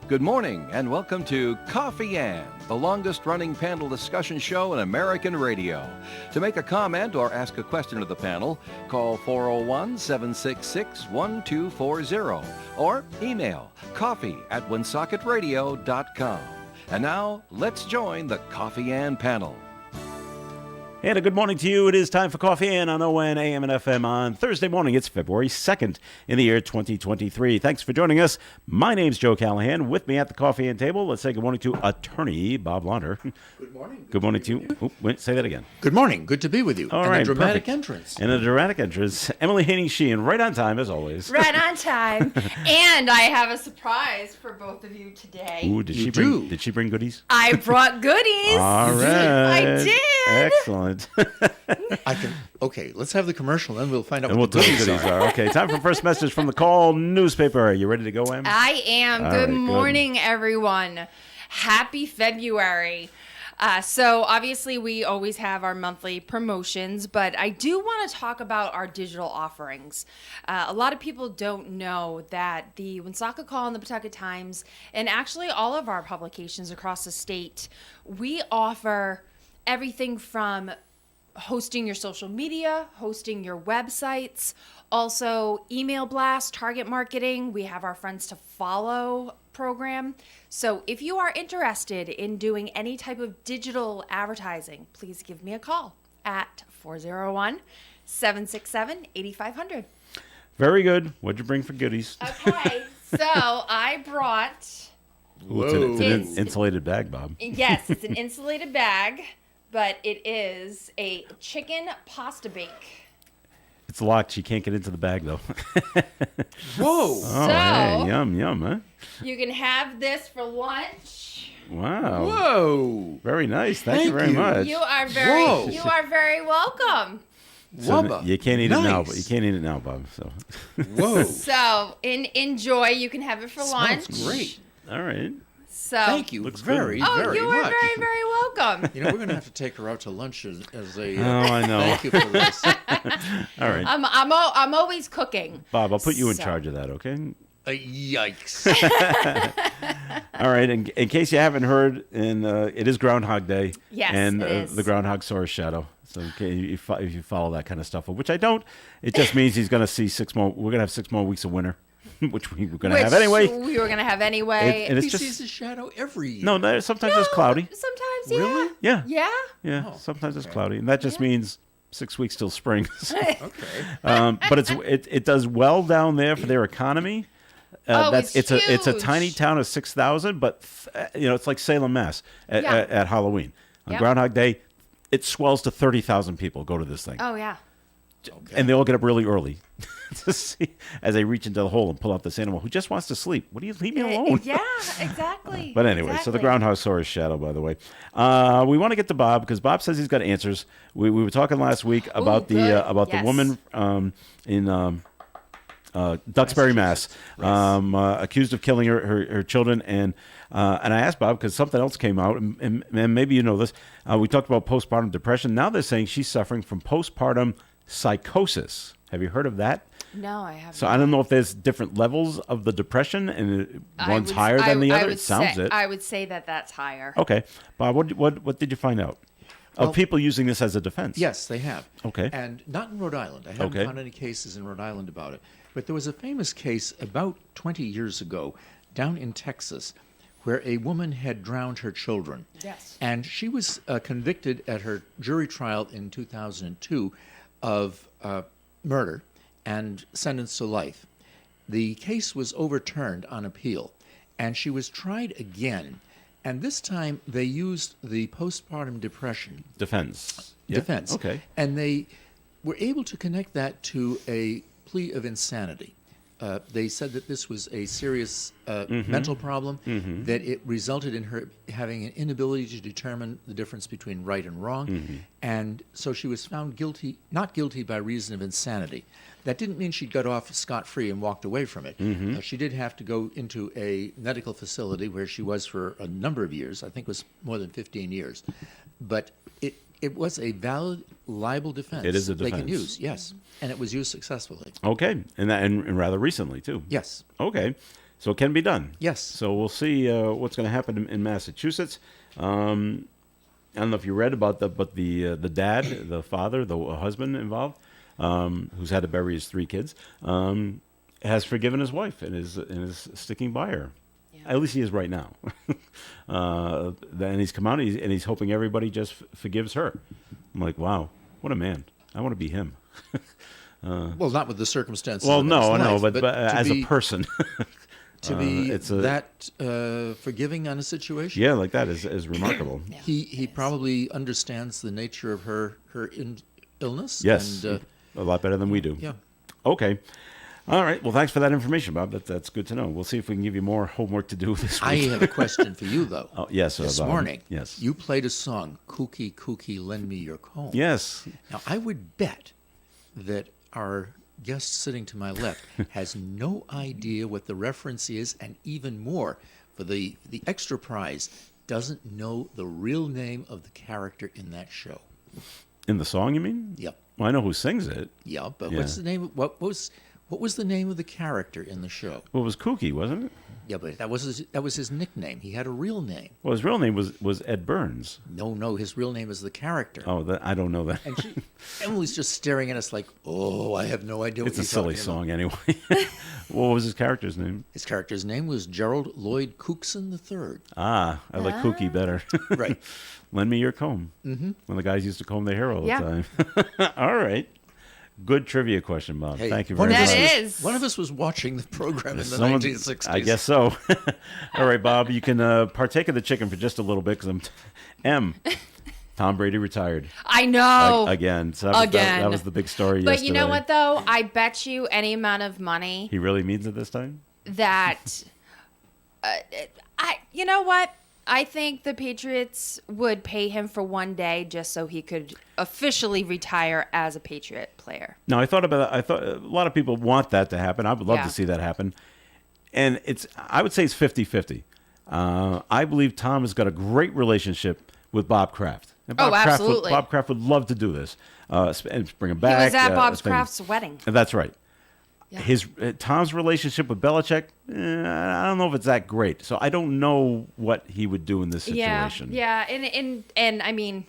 Good morning and welcome to Coffee Ann, the longest-running panel discussion show in American radio. To make a comment or ask a question of the panel, call 401-766-1240 or email coffee@woonsocket.radio.com. And now, let's join the Coffee Ann panel. And a good morning to you. It is time for Coffee Ann on ON, AM, and FM on Thursday morning. It's February 2nd in the year 2023. Thanks for joining us. My name's Joe Callahan. With me at the Coffee Ann table, let's say good morning to attorney Bob Launder. Good morning. Good morning to you. Oh, wait, say that again. Good morning. Good to be with you. All and right, a dramatic perfect. entrance. And a dramatic entrance. Emily Haney-Sheehan, right on time as always. Right on time. And I have a surprise for both of you today. Ooh, did she bring goodies? I brought goodies. All right. I did. Excellent. Okay, let's have the commercial, then we'll find out And we'll what the tell you goodies goodies are. are. Okay, time for first message from the Call newspaper. Are you ready to go, Em? I am. All Good right, good. morning, everyone. Happy February. So obviously we always have our monthly promotions, but I do want to talk about our digital offerings. A lot of people don't know that the Woonsocket Call and the Pawtucket Times, and actually all of our publications across the state, we offer everything from hosting your social media, hosting your websites, also email blast, target marketing. We have our Friends to Follow program. So if you are interested in doing any type of digital advertising, please give me a call at 401-767-8500. Very good. What'd you bring for goodies? Okay, so I brought, Ooh, it's an Whoa. insulated bag, Bob. yes, it's an insulated bag, but it is a chicken pasta bake. It's locked. She can't get into the bag, though. Whoa! Oh, So- hey, yum, huh? You can have this for lunch. Wow. Whoa! Very nice. Thank you Thank very you. much. You are Whoa. very welcome. So Wubba. you can't eat it now, Nice. but you can't eat it now, Bob. So, Whoa! So enjoy. You can have it for lunch. Sounds great. all right. So Thank you Looks very, good. Oh, very you much. are very welcome. You know, we're going to have to take her out to lunch as a I know. thank you for this. All right, I'm always cooking. Bob. I'll put you in So- charge of that. Okay. Yikes. All right. In case you haven't heard, it is Groundhog Day. Yes, And it is. the groundhog saw his shadow. So okay, if you follow that kind of stuff, which I don't, it just means he's going to see 6 more. We're going to have 6 more weeks of winter, which we were going to have anyway. We were gonna have anyway. And it's He just sees his shadow every year. no. Sometimes it's cloudy. Sometimes, yeah. Really? Yeah. Yeah. Yeah. Oh, Sometimes it's cloudy, and that just means 6 weeks till spring. Okay. But it does well down there for their economy. Oh, It's a huge. tiny town of 6,000, but it's like Salem, Mass. At, Yeah. at Halloween on Yep. Groundhog Day, it swells to 30,000 people go to this thing, Oh yeah. and they all get up really early to see as they reach into the hole and pull out this animal who just wants to sleep. What do you leave me alone? Yeah. Exactly. But anyway, so the Exactly. groundhog saw his shadow, by the way. We want to get to Bob because Bob says he's got answers. We were talking last week about good. the Yes. woman in Duxbury, Mass, accused of killing her children. And I asked Bob because something else came out, and maybe you know this. We talked about postpartum depression. Now they're saying she's suffering from postpartum psychosis. Have you heard of that? No, I haven't. So I don't know if there's different levels of the depression, and I one's would- higher than the I other. would It sounds say, it. I would say that's higher. Okay, Bob, what did you find out of people using this as a defense? Yes, they have. Okay. And not in Rhode Island. I haven't Okay. found any cases in Rhode Island about it. But there was a famous case about 20 years ago down in Texas where a woman had drowned her children. Yes. And she was convicted at her jury trial in 2002 of murder and sentenced to life. The case was overturned on appeal, and she was tried again. And this time they used the postpartum depression Defense. Yeah. defense. Okay. And they were able to connect that to a plea of insanity. They said that this was a serious mental problem, that it resulted in her having an inability to determine the difference between right and wrong. And so she was found guilty, not guilty by reason of insanity. That didn't mean she got off scot-free and walked away from it. She did have to go into a medical facility where she was for a number of years. I think it was more than 15 years. But it was a valid libel defense. It is a They can defense. use, yes. And it was used successfully. Okay, and rather recently too. Yes. Okay, So it can be done. Yes. So we'll see what's going to happen in Massachusetts. I don't know if you read about the dad, the father, the husband involved, who's had to bury his 3 kids, has forgiven his wife and is sticking by her. Yeah. At least he is right now. Then he's come out and he's hoping everybody just forgives her. I'm like, wow, what a man! I want to be him. Well, not with the circumstances. Well, of his no, I know, life, but to as be, a person, to be it's that forgiving on a situation. yeah, like that is remarkable. Yeah. He probably understands the nature of her illness. Yes, And, a lot better than we do. yeah. Okay. All right. Well, thanks for that information, Bob. That's good to know. We'll see if we can give you more homework to do this I week. have a question for you, though. Oh, yes, This Bob. morning, Yes. you played a song, Kooky, Kooky, Lend Me Your Comb. Yes. Now, I would bet that our guest sitting to my left has no idea what the reference is, and even more, for the extra prize, doesn't know the real name of the character in that show. In the song, you mean? Yep. Well, I know who sings it. Yeah, but Yeah. what's the name? What was the name of the character in the show? Well, it was Kooky, wasn't it? Yeah, but that was his nickname. He had a real name. Well, his real name was Ed Burns. No, his real name is the character. Oh, I don't know that. And Emily's just staring at us like, oh, I have no idea what It's a you're silly talking about. song anyway. What was his character's name? His character's name was Gerald Lloyd Cookson III. Ah, I like Kooky better. Right. Lend me your comb. Mm-hmm. When the guys used to comb their hair all the Yeah. time. All right. Good trivia question, Bob. Hey, Thank you one very of much. us That was- is. One of us was watching the program in the Someone- 1960s. I guess so. All right, Bob, you can partake of the chicken for just a little bit because Tom Brady retired I know. again. So Again. that was the big story But yesterday. you know what, though? I bet you any amount of money He really means it this time? that you know what? I think the Patriots would pay him for one day just so he could officially retire as a Patriot player. No, I thought about that. I thought a lot of people want that to happen. I would love Yeah. to see that happen. And I would say it's 50-50. I believe Tom has got a great relationship with Bob Kraft. And Bob Kraft absolutely. Bob Kraft would love to do this and bring him He back. was at Bob thing. Kraft's wedding. That's right. Yeah. His Tom's relationship with Belichick, I don't know if it's that great. So I don't know what he would do in this situation. Yeah, and I mean,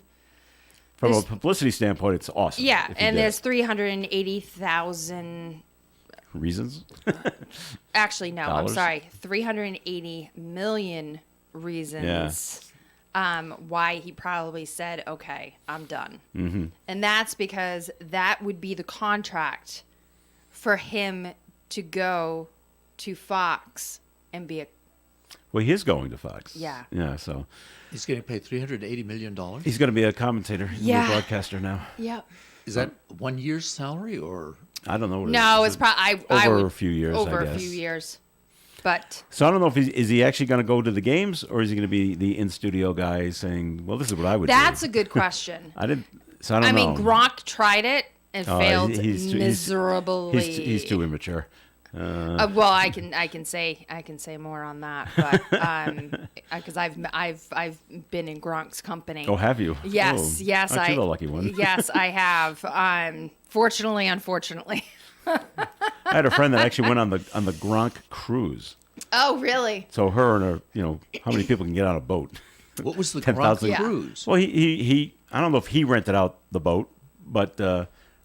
From a There's- publicity standpoint, it's awesome. yeah, if he and did there's it. 380,000. Reasons. Actually, no, Dollars? I'm sorry, 380 million reasons. Why he probably said, "Okay, I'm done," and that's because that would be the contract for him to go to Fox and be a Well, he is going to Fox. Yeah. Yeah, so He's getting paid $380 million. he's going to be a commentator. He's Yeah. a broadcaster now. Yep. Is that 1 year's salary or? I don't know what it No, is. it's probably over a few years, I Over a guess. few years, but So I don't know if is he actually going to go to the games or is he going to be the in-studio guy saying, well, this is what I would that's do. a good question. I didn't, so I don't I know. mean, Gronk tried it and Oh, failed he's miserably. He's too immature. Well, I can say more on that, but because I've been in Gronk's company. Oh, have you? Yes, Oh, yes, aren't you the lucky one? Yes, I have. Fortunately, unfortunately. I had a friend that actually went on the Gronk cruise. Oh, really? So her and her, how many people can get on a boat? What was the 10,000. Gronk Yeah. cruise? Well, he I don't know if he rented out the boat, but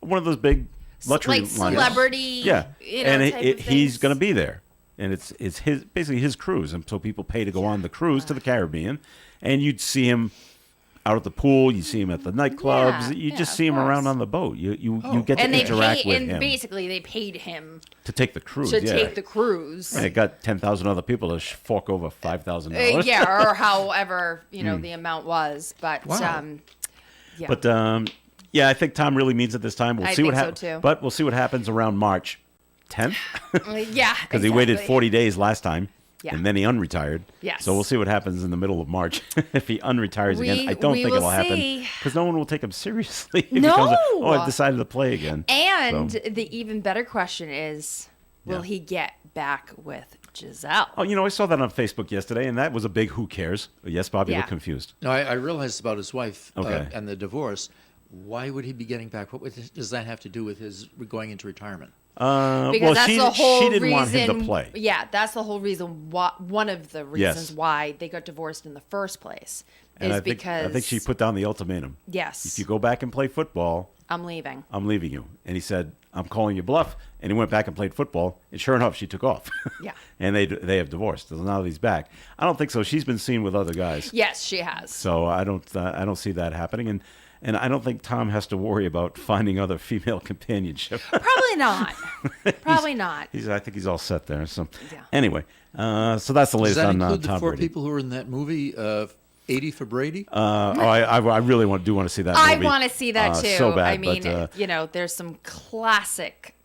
one of those big luxury Like liners. celebrity. Yeah, and he's going to be there, and it's his basically his cruise, and so people pay to go on the cruise to the Caribbean, and you'd see him out at the pool, you see him at the nightclubs, Yeah, you yeah, just of see him around course. on the boat. You get to And they interact pay, with and him basically they paid him to take the cruise. to yeah. take the cruise. And it got 10,000 other people to fork over $5,000. Yeah, or however the amount was, but Wow. yeah. But yeah, I think Tom really means it this time. We'll I see what think so, happens. too. But we'll see what happens around March 10th Yeah, because he waited exactly. 40 days last time. Yeah. And then he unretired. Yes. So we'll see what happens in the middle of March if he unretires again. I don't we think will it'll happen see. because no one will take him seriously. If No! He comes, oh, I've decided to play again. And So- the even better question is, will Yeah. he get back with Giselle? Oh, I saw that on Facebook yesterday, and that was a big who cares. Yes, Bob, you Yeah. look confused. No, I realized about his wife Okay. and the divorce. Why would he be getting back? Does that have to do with his going into retirement? Because well, that's she the whole she didn't reason, want him to play. Yeah, that's the whole reason. One of the reasons Yes. why they got divorced in the first place And is I think, because I think she put down the ultimatum. yes, If you go back and play football, I'm leaving. I'm leaving you. And he said, I'm calling you bluff. And he went back and played football. And sure enough, she took off. Yeah. And they have divorced. So now he's back. I don't think so. She's been seen with other guys. Yes, she has. So I don't see that happening. And I don't think Tom has to worry about finding other female companionship. Probably not. Probably not. I think he's all set there. So Yeah. anyway, so that's the Does latest that on include the Tom four Brady. people who were in that movie, 80 for Brady? I really do want to see that I movie. want to see that too. So bad, I mean, but, there's some classic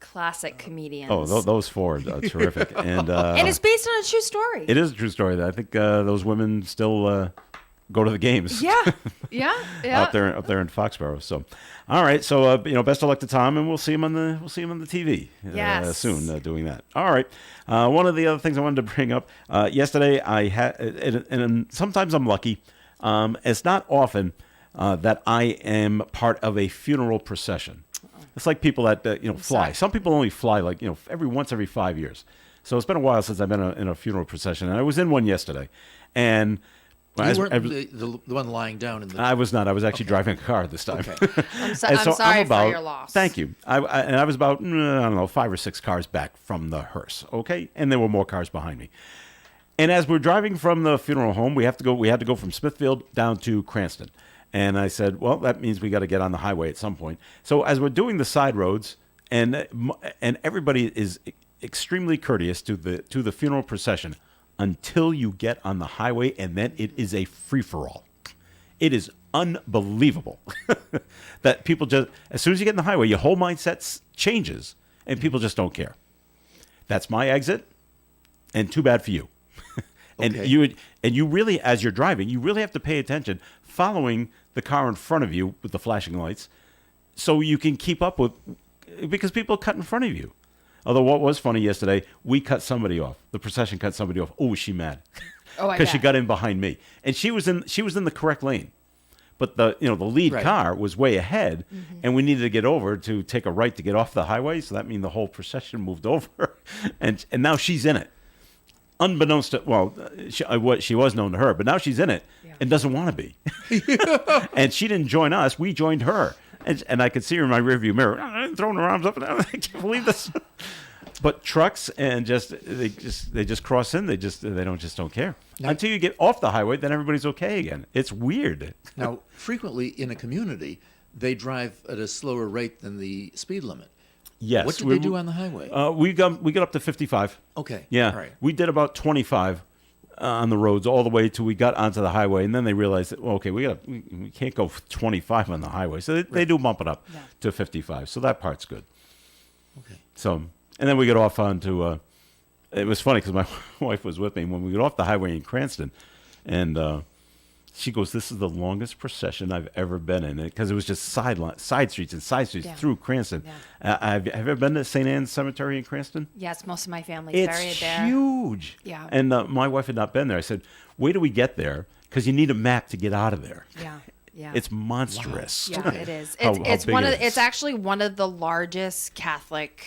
comedians. those four are terrific. And it's based on a true story. it is a true story. I think those women still go to the games. Yeah, yeah, yeah. Up there in Foxborough. So, all right. So best of luck to Tom, and we'll see him on the TV Yes. soon doing that. All right. One of the other things I wanted to bring up yesterday, I had, and sometimes I'm lucky. It's not often that I am part of a funeral procession. It's like people that fly. Sorry. Some people only fly like every 5 years. So it's been a while since I've been in a funeral procession, and I was in one yesterday, and. You weren't the one lying down in the... I was not. I was actually driving a car this time. Okay. I'm And sorry about, for your loss. Thank you. I was about, I don't know, 5 or 6 cars back from the hearse, okay? And there were more cars behind me. And as we're driving from the funeral home, we had to go from Smithfield down to Cranston. And I said, well, that means we got to get on the highway at some point. So as we're doing the side roads, and everybody is extremely courteous to the funeral procession until you get on the highway, and then it is a free-for-all. It is unbelievable that people just, as soon as you get in the highway, your whole mindset changes, and people just don't care. That's my exit, and too bad for you. And Okay. you really, as you're driving, you really have to pay attention, following the car in front of you with the flashing lights, so you can keep up with, because people cut in front of you. Although what was funny yesterday, we cut somebody off. The procession cut somebody off. Oh, was she mad? Oh, I Because she bet. got in behind me, and she was in the correct lane, but the lead Right. car was way ahead, Mm-hmm. and we needed to get over to take a right to get off the highway. So that means the whole procession moved over, and now she's in it, unbeknownst to she was known to her, but now she's in it and doesn't want to be, and she didn't join us. We joined her. And I could see her in my rearview mirror, throwing her arms up and down. I can't believe this. But trucks and they just cross in. They don't care until you get off the highway. Then everybody's okay again. It's weird. Now, frequently in a community, they drive at a slower rate than the speed limit. Yes. What did they do on the highway? We got up to 55. Okay. Yeah. All right. We did about 25 on the roads all the way till we got onto the highway, and then they realized that, well, okay, we can't go 25 on the highway, so they do bump it up to 55. So that part's good. Okay. So, and then we got off onto. It was funny because my wife was with me when we got off the highway in Cranston, and she goes, "This is the longest procession I've ever been in," because it was just side streets and side streets Yeah. through Cranston. Yeah. Have you ever been to St. Anne's Cemetery in Cranston? Yes, most of my family's It's buried there. huge. Yeah. And my wife had not been there. I said, "Wait till we get there, because you need a map to get out of there." Yeah, yeah. It's monstrous. Yeah, it is. How It's big one it of. is. It's actually one of the largest Catholic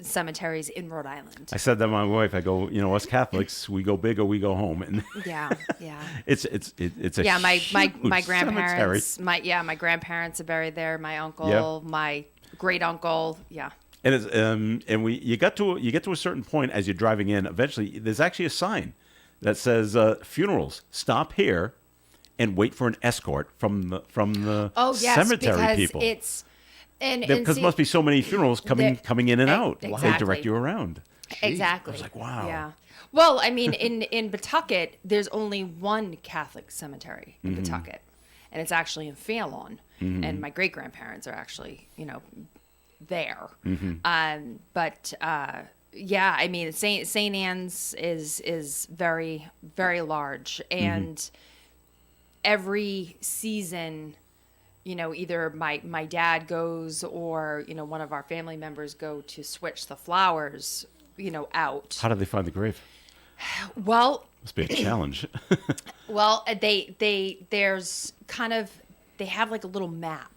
cemeteries in Rhode Island. I said that to my wife. I go, us Catholics, we go big or we go home, and Yeah, yeah. it's a Yeah, my huge grandparents, cemetery. my grandparents are buried there. My uncle, my great uncle. Yeah. And it's you get to a certain point as you're driving in. Eventually, there's actually a sign that says funerals stop here and wait for an escort from the Oh yes, cemetery because people. it's and Because see, there must be so many funerals coming in and out. They exactly. direct you around. Exactly. I was like, wow. Yeah. Well, I mean, in Pawtucket, there's only one Catholic cemetery in Mm-hmm. Pawtucket, and it's actually in Phelan. And my great grandparents are actually, there. Mm-hmm. But yeah, I mean, St. Anne's is very, very large, and every season, either my dad goes or one of our family members go to switch the flowers, out. How did they find the grave? Well, Must be a challenge. well, there's kind of they have like a little map.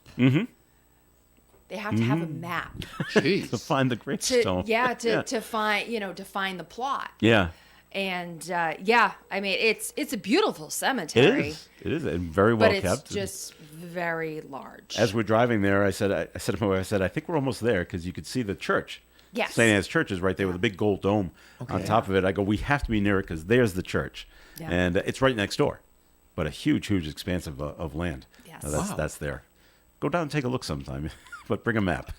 They have to have a map Jeez. To find the to gravestone. to find to find the plot. Yeah. And I mean it's a beautiful It cemetery. is. It is, and very well But it's kept. just very large. As we're driving there, I said to my wife, I think we're almost there because you could see the church. Yes. St. Anne's Church is right there with a big gold dome on top of it. I go, we have to be near it because there's the church, Yeah. and it's right next door, but a huge expanse of land. Yes. That's there. Go down and take a look sometime, but bring a map.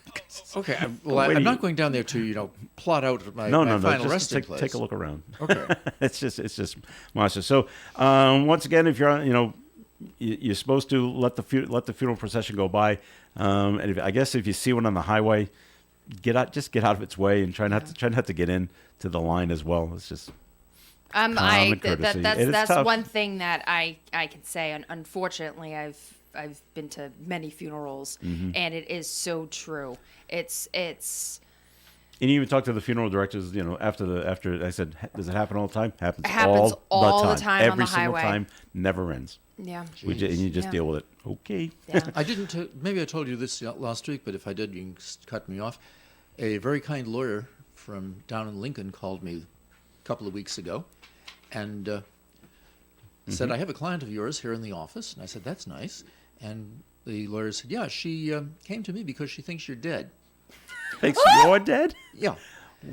Okay. I'm Wait, not going down there to plot out my, No, my final just resting take, place. take a look around. Okay. it's just monstrous. So once again, if you're you're supposed to let the funeral procession go by, and I guess if you see one on the highway, get out of its way and try not to get in to the line as well. It's just common courtesy. It is That's tough. one thing that I can say. And unfortunately, I've been to many funerals, Mm-hmm. and it is so true. It's And you even talk to the funeral directors, after I said, does it happen all the time? Happens Happens all the time on Every the single highway. time, never ends. yeah. And you just Yeah. deal with it. Okay. Yeah. I didn't. Maybe I told you this last week, but if I did, you can cut me off. A very kind lawyer from down in Lincoln called me a couple of weeks ago, and said, "I have a client of yours here in the office." And I said, "That's nice." And the lawyer said, "Yeah, she came to me because she thinks you're dead." Thinks you're dead? Yeah.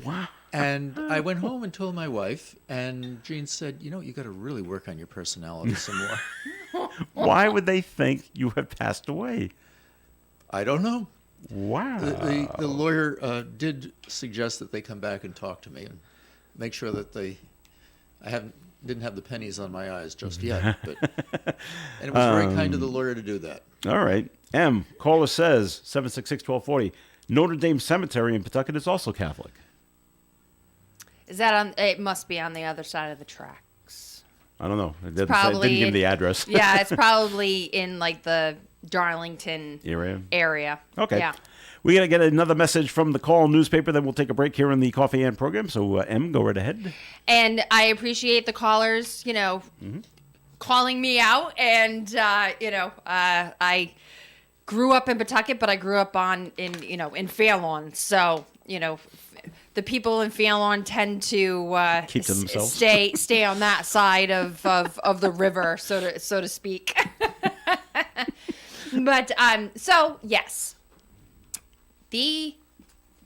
Wow. And I went home and told my wife, and Jean said, "You got to really work on your personality some more." Why would they think you have passed away? I don't know. Wow. The lawyer did suggest that they come back and talk to me and make sure that didn't have the pennies on my eyes just yet. But and it was very kind of the lawyer to do that. All right. M. Caller says, 766-1240, Notre Dame Cemetery in Pawtucket is also Catholic. Is that on? It must be on the other side of the tracks. I don't know. It Probably didn't give the address. Yeah, it's probably in like the Darlington Area. Okay. Yeah. We're going to get another message from the Call newspaper, then we'll take a break here in the Coffee and program. So, M, go right ahead. And I appreciate the callers, calling me out. And, I grew up in Pawtucket, but I grew up in Fairlawn. So, the people in Fairlawn tend to Keep to themselves. Stay on that side of the river, so to speak. But so yes, the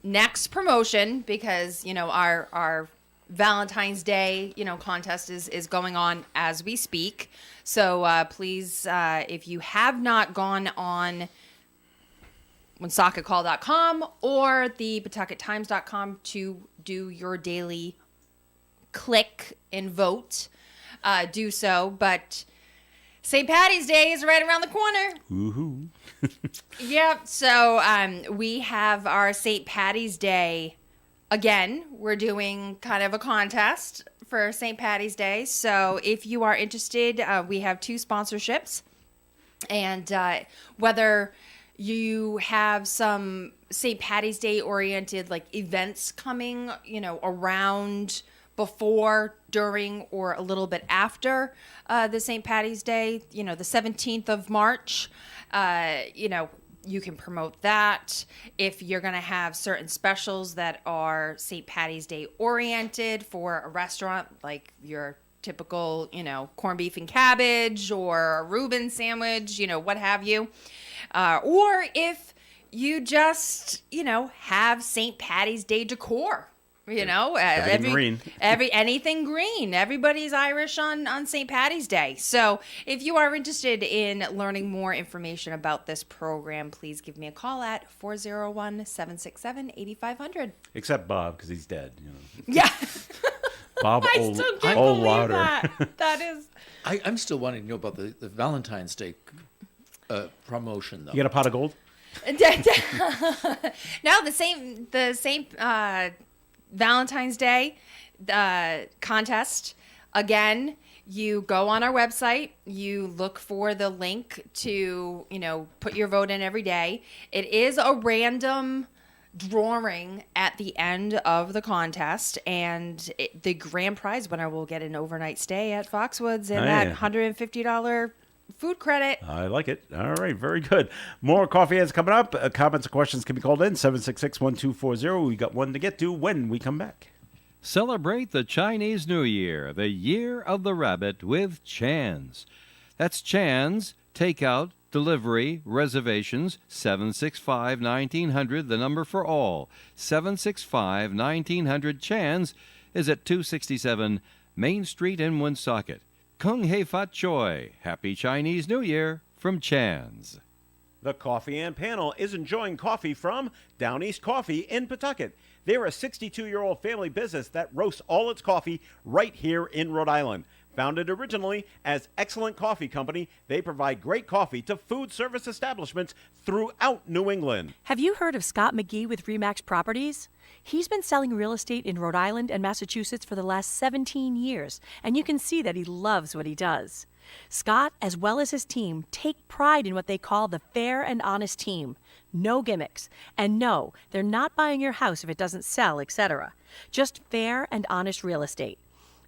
next promotion, because our Valentine's Day contest is going on as we speak. So please, if you have not gone on woonsocketcall.com or the pawtuckettimes.com to do your daily click and vote, do so. But St. Patty's Day is right around the corner. Woohoo. Yep. So we have our St. Patty's Day. Again, we're doing kind of a contest for St. Patty's Day. So if you are interested, we have 2 sponsorships. And whether you have some St. Patty's Day oriented like events coming, around, before, during, or a little bit after the St. Patty's Day, the 17th of March, you can promote that. If you're going to have certain specials that are St. Patty's Day oriented for a restaurant, like your typical, corned beef and cabbage or a Reuben sandwich, what have you. Or if you just, have St. Patty's Day decor. Everything green. Anything green. Everybody's Irish on St. Patty's Day. So if you are interested in learning more information about this program, please give me a call at 401-767-8500. Except Bob, because he's dead. Yeah. Bob I still can't old believe Lauder. that is. I'm still wanting to know about the Valentine's Day promotion, though. You got a pot of gold? No, the same Valentine's Day contest. Again, you go on our website, you look for the link to, put your vote in every day. It is a random drawing at the end of the contest, and the grand prize winner will get an overnight stay at Foxwoods and that $150 food credit. I like it. All right, very good. More coffee ads coming up. Comments or questions can be called in 766-1240. We got one to get to when we come back. Celebrate the Chinese New Year, the Year of the Rabbit, with Chan's. That's Chan's, takeout, delivery, reservations, 765-1900, the number for all. 765-1900. Chan's is at 267 Main Street in Woonsocket. Kung Hei Fat Choi. Happy Chinese New Year from Chan's. The Coffee and Panel is enjoying coffee from Down East Coffee in Pawtucket. They're a 62-year-old family business that roasts all its coffee right here in Rhode Island. Founded originally as Excellent Coffee Company, they provide great coffee to food service establishments throughout New England. Have you heard of Scott McGee with Remax Properties? He's been selling real estate in Rhode Island and Massachusetts for the last 17 years, and you can see that he loves what he does. Scott, as well as his team, take pride in what they call the fair and honest team. No gimmicks. And no, they're not buying your house if it doesn't sell, etc. Just fair and honest real estate.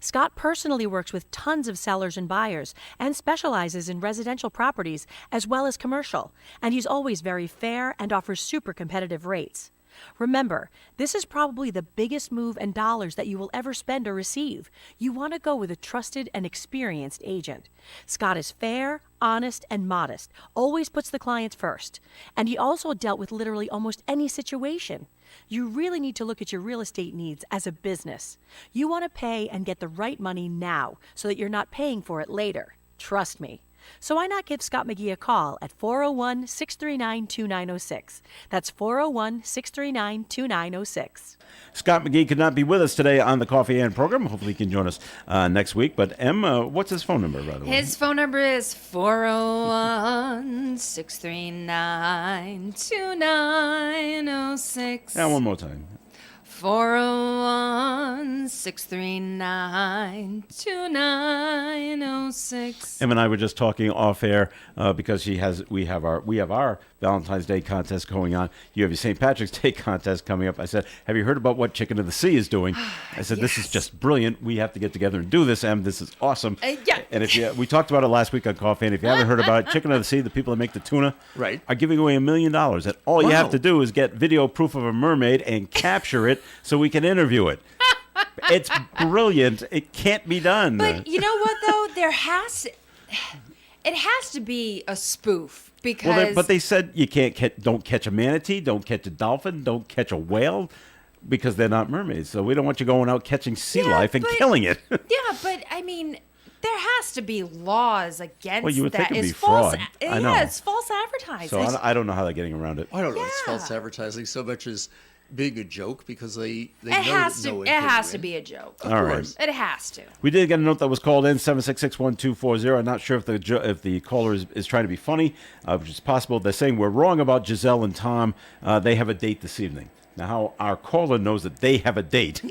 Scott personally works with tons of sellers and buyers and specializes in residential properties as well as commercial, and he's always very fair and offers super competitive rates. Remember, this is probably the biggest move in dollars that you will ever spend or receive. You want to go with a trusted and experienced agent. Scott is fair, honest, and modest, always puts the clients first, and he also dealt with literally almost any situation. You really need to look at your real estate needs as a business. You want to pay and get the right money now so that you're not paying for it later. Trust me. So why not give Scott McGee a call at 401-639-2906. That's 401-639-2906. Scott McGee could not be with us today on the Coffee and program. Hopefully he can join us next week. But Em, what's his phone number, by the way? His phone number is 401-639-2906. Yeah, one more time. 401-639-2906. Em and I were just talking off air because we have our Valentine's Day contest going on. You have your St. Patrick's Day contest coming up. I said, have you heard about what Chicken of the Sea is doing? I said, This is just brilliant. We have to get together and do this, Em. This is awesome. Yeah. And we talked about it last week on Coffee, and if you haven't heard about it, Chicken of the Sea, the people that make the tuna, Right. are giving away $1 million. And all you have to do is get video proof of a mermaid and capture it so we can interview it. It's brilliant. It can't be done. But you know what, though? It has to be a spoof because... But they said you don't catch a manatee, don't catch a dolphin, don't catch a whale because they're not mermaids. So we don't want you going out catching sea life and killing it. Yeah, but I mean, there has to be laws against Well, you would that. think it'd be It's false. fraud. I know. Yeah, it's false advertising. So I don't know how they're getting around it. I don't know. It's Yeah. false advertising so much as being a joke because they it know has that to. no one It can has to win. be a joke. Of All right. course. It has to. We did get a note that was called in 766-1240. I'm not sure if the caller is trying to be funny, which is possible. They're saying we're wrong about Giselle and Tom. They have a date this evening. Now, how our caller knows that they have a date,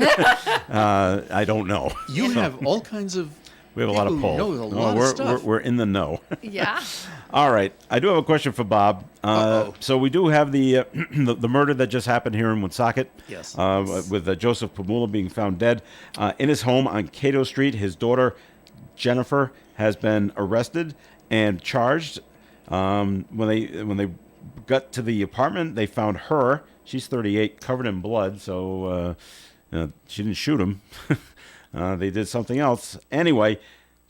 I don't know. You have all kinds of. We have a lot of people who polls. know a lot of stuff. We're in the know. Yeah. All right. I do have a question for Bob. So we do have the the murder that just happened here in Woonsocket. Yes. With Joseph Pamula being found dead in his home on Cato Street. His daughter, Jennifer, has been arrested and charged. When they got to the apartment, they found her. She's 38, covered in blood. So she didn't shoot him. They did something else. Anyway,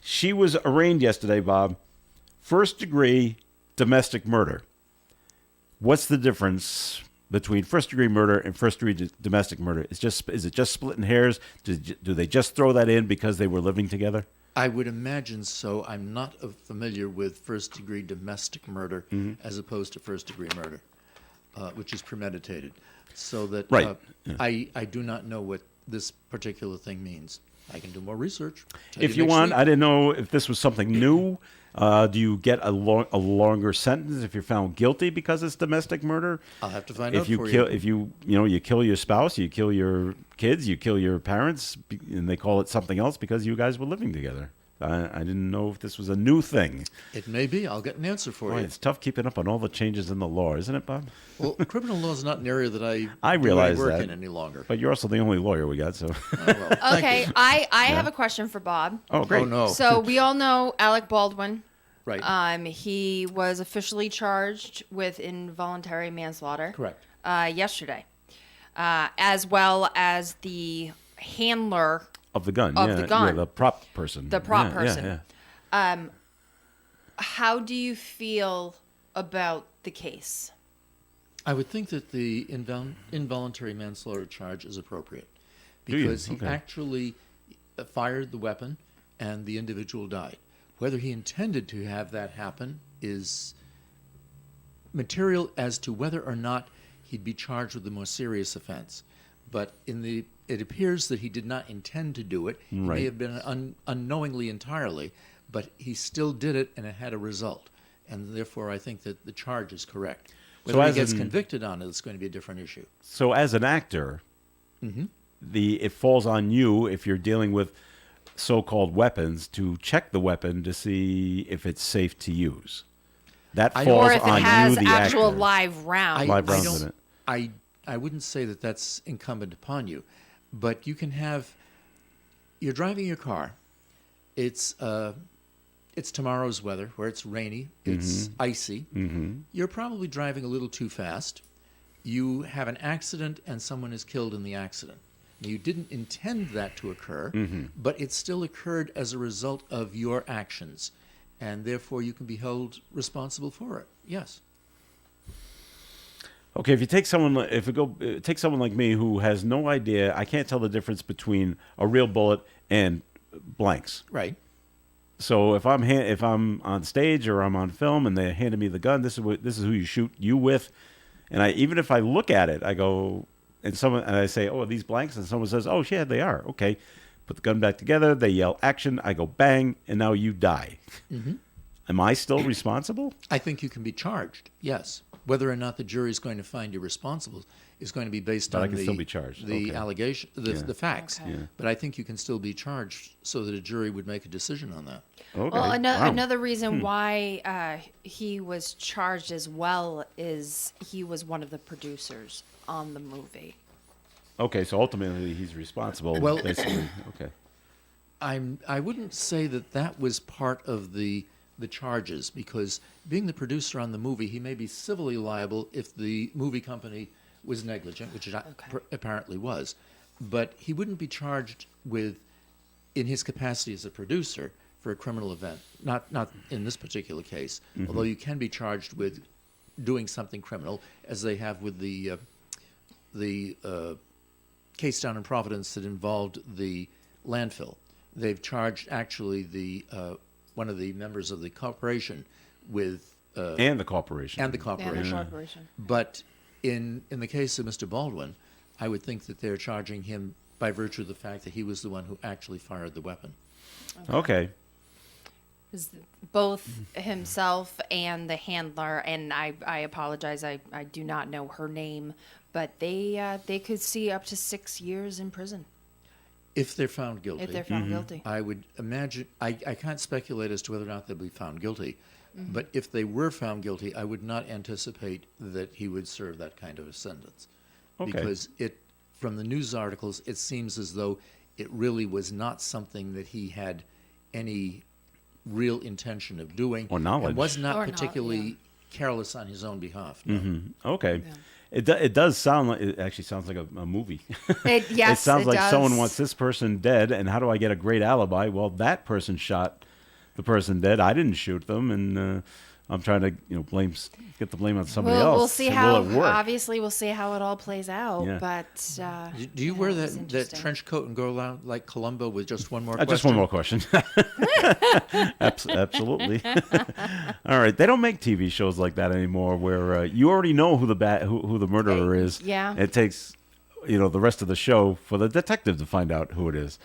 she was arraigned yesterday, Bob. First-degree domestic murder. What's the difference between first-degree murder and first-degree domestic murder? Is it just splitting hairs? Do they just throw that in because they were living together? I would imagine so. I'm not familiar with first-degree domestic murder as opposed to first-degree murder, which is premeditated. So that Right. I do not know what this particular thing means. I can do more research. Tell If you next want, week. I didn't know if this was something new. Do you get a longer sentence if you're found guilty because it's domestic murder? I'll have to find If out you for kill, you. if you kill your spouse, you kill your kids, you kill your parents, and they call it something else because you guys were living together. I didn't know if this was a new thing. It may be. I'll get an answer for Boy, you. it's tough keeping up on all the changes in the law, isn't it, Bob? Well, criminal law is not an area that I realize do any work that. in any longer. But you're also the only lawyer we got, so. Well, thank Okay, you. I have a question for Bob. Oh, great. Oh no. So we all know Alec Baldwin. Right. He was officially charged with involuntary manslaughter. Correct. Yesterday, as well as the handler. Of the gun. Of yeah, the gun. Yeah, the prop person. The prop Yeah, person. Yeah. How do you feel about the case? I would think that the involuntary manslaughter charge is appropriate Do you? because he Okay. actually fired the weapon and the individual died. Whether he intended to have that happen is material as to whether or not he'd be charged with a more serious offense. But it appears that he did not intend to do it. It Right. may have been unknowingly entirely, but he still did it and it had a result. And therefore, I think that the charge is correct. Whether he as gets in- convicted on it, it's going to be a different issue. So as an actor, Mm-hmm. it falls on you if you're dealing with so-called weapons to check the weapon to see if it's safe to use. That I- falls Or if it on has you, the actual actor. live rounds. Live I rounds don't- in it. I wouldn't say that that's incumbent upon you, but you can have. You're driving your car. It's tomorrow's weather, where it's rainy, it's icy. Mm-hmm. You're probably driving a little too fast. You have an accident, and someone is killed in the accident. Now, you didn't intend that to occur, but it still occurred as a result of your actions, and therefore you can be held responsible for it. Yes. Okay, if you take someone, take someone like me who has no idea, I can't tell the difference between a real bullet and blanks. Right. So if I'm on stage or I'm on film and they handed me the gun, this is who you shoot you with, and even if I look at it, I go and I say, oh, are these blanks? And someone says, oh, yeah, they are. Okay, put the gun back together. They yell action. I go bang, and now you die. Mm-hmm. Am I still responsible? I think you can be charged, yes. Whether or not the jury is going to find you responsible is going to be based But I on can the, still be charged. the Okay. allegation, the facts. Okay. Yeah. But I think you can still be charged so that a jury would make a decision on that. Okay. Well, Wow. another reason why he was charged as well is he was one of the producers on the movie. Okay, so ultimately he's responsible. Well- basically. Okay. I wouldn't say that was part of the charges, because being the producer on the movie, he may be civilly liable if the movie company was negligent, which it apparently was. But he wouldn't be charged with, in his capacity as a producer, for a criminal event. Not in this particular case, although you can be charged with doing something criminal, as they have with the case down in Providence that involved the landfill. They've charged actually the one of the members of the corporation with And the corporation. and the corporation. corporation. But in the case of Mr. Baldwin, I would think that they're charging him by virtue of the fact that he was the one who actually fired the weapon. Okay. Is both himself and the handler, and I apologize, I do not know her name, but they could see up to 6 years in prison If they're found guilty. if they're found guilty. I would imagine, I can't speculate as to whether or not they'll be found guilty, but if they were found guilty, I would not anticipate that he would serve that kind of a sentence. Okay. Because from the news articles, it seems as though it really was not something that he had any real intention of doing. Or knowledge. And was not Or not, particularly yeah. careless on his own behalf. No. Okay. It does sound like, it actually sounds like a movie. Yes, it sounds like does. someone wants this person dead, and how do I get a great alibi? Well, that person shot the person dead. I didn't shoot them, and I'm trying to get the blame on somebody else. We'll see So how. will it work? Obviously, we'll see how it all plays out. Yeah. But Do you wear it's that interesting. trench coat and go around like Columbo with just one more question? Just one more question. Absolutely. All right. They don't make TV shows like that anymore, where you already know who the murderer is. yeah. It takes the rest of the show for the detective to find out who it is.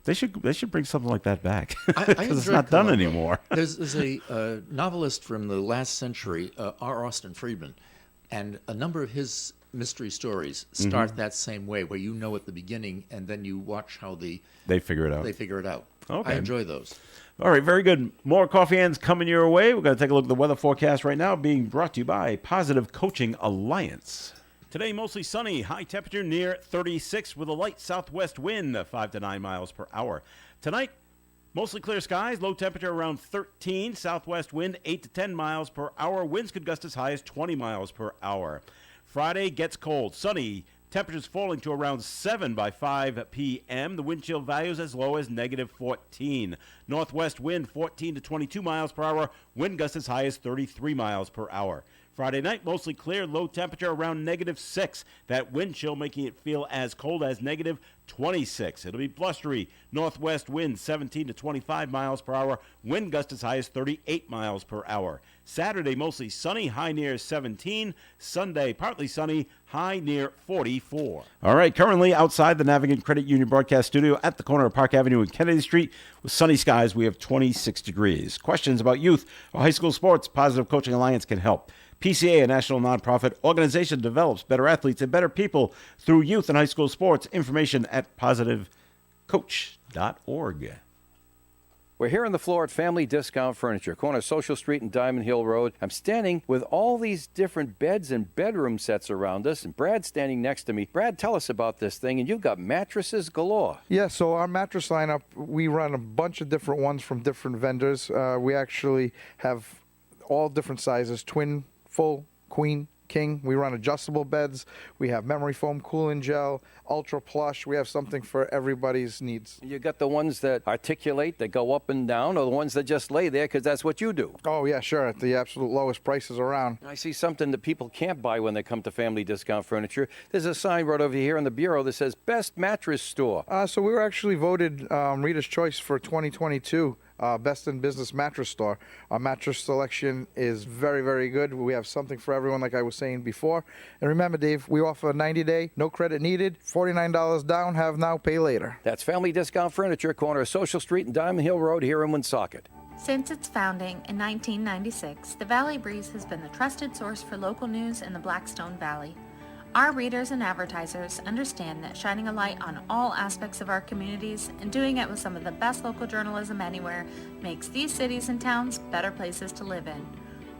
They should bring something like that back I because it's enjoy not done Columbo. anymore. There's a novelist from the last century, R. Austin Friedman, and a number of his mystery stories start Mm-hmm. that same way, where you know at the beginning, and then you watch how They figure it out. they figure it out. Okay. I enjoy those. All right, very good. More Coffee Hands coming your way. We're going to take a look at the weather forecast right now, being brought to you by Positive Coaching Alliance. Today, mostly sunny, high temperature near 36 with a light southwest wind, 5 to 9 miles per hour. Tonight, Mostly clear skies, low temperature around 13, southwest wind 8 to 10 miles per hour. Winds could gust as high as 20 miles per hour. Friday gets cold, sunny, temperatures falling to around 7 by 5 p.m. The wind chill values as low as negative 14. Northwest wind 14 to 22 miles per hour. Wind gusts as high as 33 miles per hour. Friday night, mostly clear, low temperature around negative 6. That wind chill making it feel as cold as negative 26. It'll be blustery. Northwest wind 17 to 25 miles per hour. Wind gust as high as 38 miles per hour. Saturday, mostly sunny, high near 17. Sunday, partly sunny, high near 44. All right, currently outside the Navigant Credit Union broadcast studio at the corner of Park Avenue and Kennedy Street with sunny skies, we have 26 degrees. Questions about youth or high school sports, Positive Coaching Alliance can help. PCA, a national nonprofit organization, develops better athletes and better people through youth and high school sports. Information at positivecoach.org. We're here on the floor at Family Discount Furniture, corner Social Street and Diamond Hill Road. I'm standing with all these different beds and bedroom sets around us, and Brad's standing next to me. Brad, tell us about this thing, and you've got mattresses galore. Yeah, so our mattress lineup, we run a bunch of different ones from different vendors. We actually have all different sizes, twin, full, queen, king. We run adjustable beds. We have memory foam, cooling gel, ultra plush. We have something for everybody's needs. You got the ones that articulate, that go up and down, or the ones that just lay there because that's what you do. Oh, yeah, sure, at the absolute lowest prices around. I see something that people can't buy when they come to Family Discount Furniture. There's a sign right over here on the bureau that says Best Mattress Store. So we were actually voted Reader's Choice for 2022. Best in Business Mattress Store. Our mattress selection is very, very good. We have something for everyone, like I was saying before. And remember, Dave, we offer a 90-day, no credit needed, $49 down, have now, pay later. That's Family Discount Furniture, corner of Social Street and Diamond Hill Road here in Woonsocket. Since its founding in 1996, the Valley Breeze has been the trusted source for local news in the Blackstone Valley. Our readers and advertisers understand that shining a light on all aspects of our communities and doing it with some of the best local journalism anywhere makes these cities and towns better places to live in.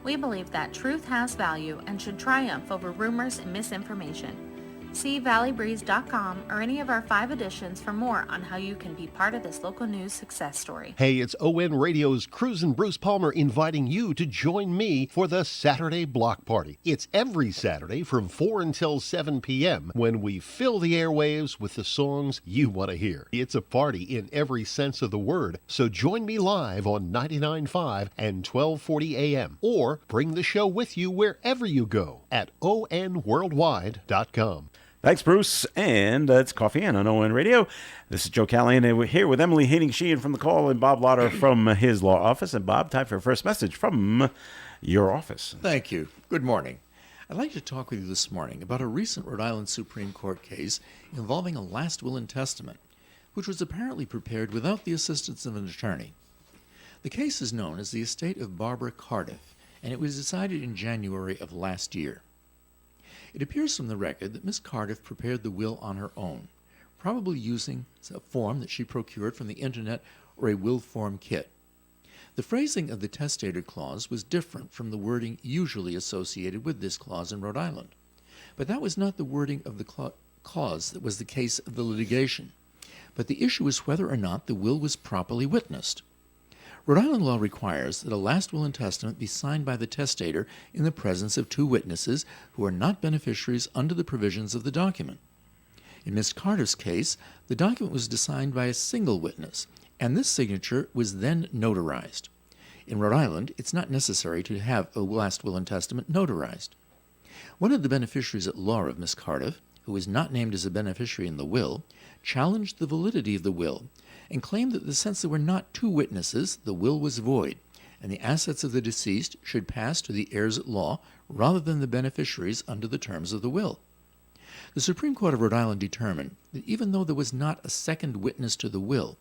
We believe that truth has value and should triumph over rumors and misinformation. See valleybreeze.com or any of our 5 editions for more on how you can be part of this local news success story. Hey, it's ON Radio's Cruz and Bruce Palmer inviting you to join me for the Saturday Block Party. It's every Saturday from 4 until 7 p.m. when we fill the airwaves with the songs you want to hear. It's a party in every sense of the word, so join me live on 99.5 and 1240 a.m. or bring the show with you wherever you go at onworldwide.com. Thanks, Bruce. And it's Coffee Ann on ON Radio. This is Joe Callahan, and we're here with Emily Hayning-Sheehan from the call and Bob Lauder from his law office. And Bob, time for a first message from your office. Thank you. Good morning. I'd like to talk with you this morning about a recent Rhode Island Supreme Court case involving a last will and testament, which was apparently prepared without the assistance of an attorney. The case is known as the estate of Barbara Cardiff, and it was decided in January of last year. It appears from the record that Miss Cardiff prepared the will on her own, probably using a form that she procured from the internet or a will form kit. The phrasing of the testator clause was different from the wording usually associated with this clause in Rhode Island. But that was not the wording of the clause that was the case of the litigation. But the issue is whether or not the will was properly witnessed. Rhode Island law requires that a last will and testament be signed by the testator in the presence of 2 witnesses who are not beneficiaries under the provisions of the document. In Miss Cardiff's case, the document was signed by a single witness, and this signature was then notarized. In Rhode Island, it's not necessary to have a last will and testament notarized. One of the beneficiaries at law of Miss Cardiff, who was not named as a beneficiary in the will, challenged the validity of the will and claimed that since there were not 2 witnesses, the will was void, and the assets of the deceased should pass to the heirs at law rather than the beneficiaries under the terms of the will. The Supreme Court of Rhode Island determined that even though there was not a second witness to the will,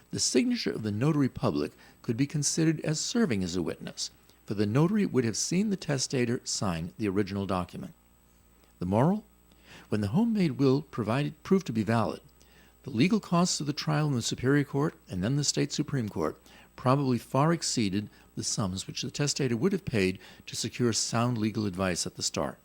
the signature of the notary public could be considered as serving as a witness, for the notary would have seen the testator sign the original document. The moral? When the homemade will proved to be valid, the legal costs of the trial in the Superior Court and then the State Supreme Court probably far exceeded the sums which the testator would have paid to secure sound legal advice at the start.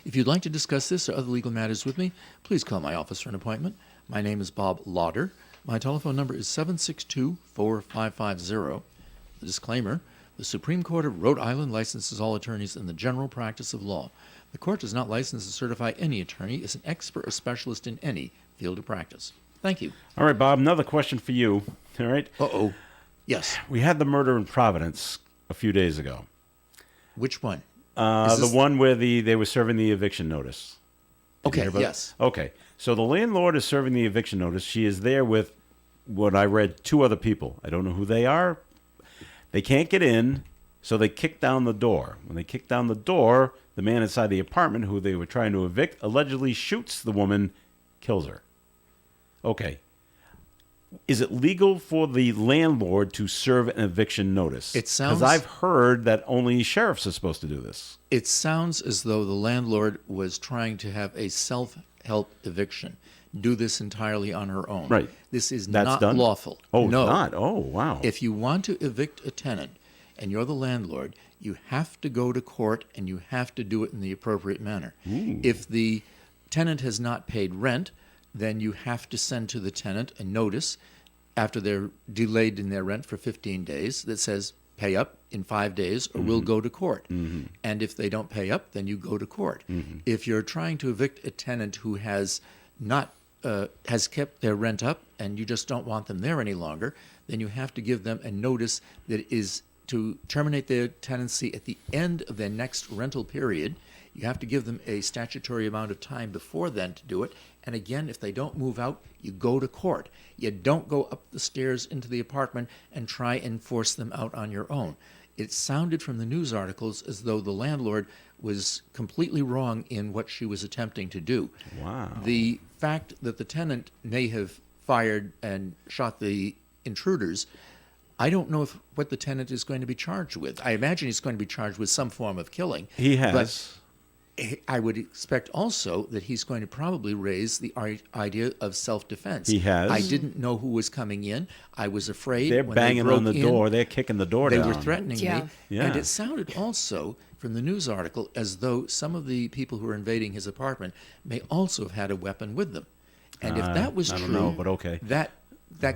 If you'd like to discuss this or other legal matters with me, please call my office for an appointment. My name is Bob Lauder. My telephone number is 762-4550. The disclaimer, the Supreme Court of Rhode Island licenses all attorneys in the general practice of law. The court does not license or certify any attorney as an expert or specialist in any field of practice. Thank you. All right, Bob, another question for you. All right. Uh-oh. Yes. We had the murder in Providence a few days ago. Which one? The one where they were serving the eviction notice. Did you Okay, hear about it? yes. Okay. So the landlord is serving the eviction notice. She is there with what I read, 2 other people. I don't know who they are. They can't get in, so they kick down the door. When they kick down the door, the man inside the apartment who they were trying to evict allegedly shoots the woman, kills her. Okay. Is it legal for the landlord to serve an eviction notice? It sounds- Because I've heard that only sheriffs are supposed to do this. It sounds as though the landlord was trying to have a self-help eviction, do this entirely on her own. Right. This is That's not done? lawful. Oh, no. it's not? Oh, wow. If you want to evict a tenant and you're the landlord, you have to go to court and you have to do it in the appropriate manner. If the tenant has not paid rent, then you have to send to the tenant a notice after they're delayed in their rent for 15 days that says pay up in 5 days or we'll go to court. And if they don't pay up, then you go to court. If you're trying to evict a tenant who has not has kept their rent up and you just don't want them there any longer, then you have to give them a notice that is to terminate their tenancy at the end of their next rental period. You have to give them a statutory amount of time before then to do it. And again, if they don't move out, you go to court. You don't go up the stairs into the apartment and try and force them out on your own. It sounded from the news articles as though the landlord was completely wrong in what she was attempting to do. Wow. The fact that the tenant may have fired and shot the intruders, I don't know what the tenant is going to be charged with. I imagine he's going to be charged with some form of killing. He has. But I would expect also that he's going to probably raise the idea of self-defense. He has. I didn't know who was coming in. I was afraid. They're when banging they on the broke in, door. They're kicking the door they down. were threatening Yeah. me. Yeah. And it sounded also from the news article as though some of the people who were invading his apartment may also have had a weapon with them. And if that was I true, don't know, but okay. that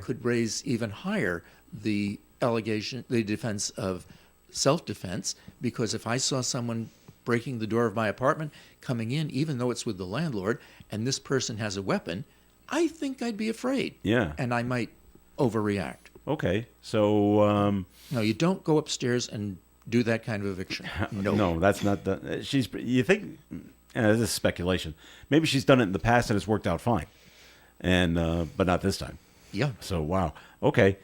could raise even higher the defense of self-defense, because if I saw someone breaking the door of my apartment, coming in, even though it's with the landlord, and this person has a weapon, I think I'd be afraid. Yeah. And I might overreact. Okay. So, No, you don't go upstairs and do that kind of eviction. no, that's not the. You think, this is speculation. Maybe she's done it in the past and it's worked out fine. And, but not this time. Yeah. So, wow. Okay.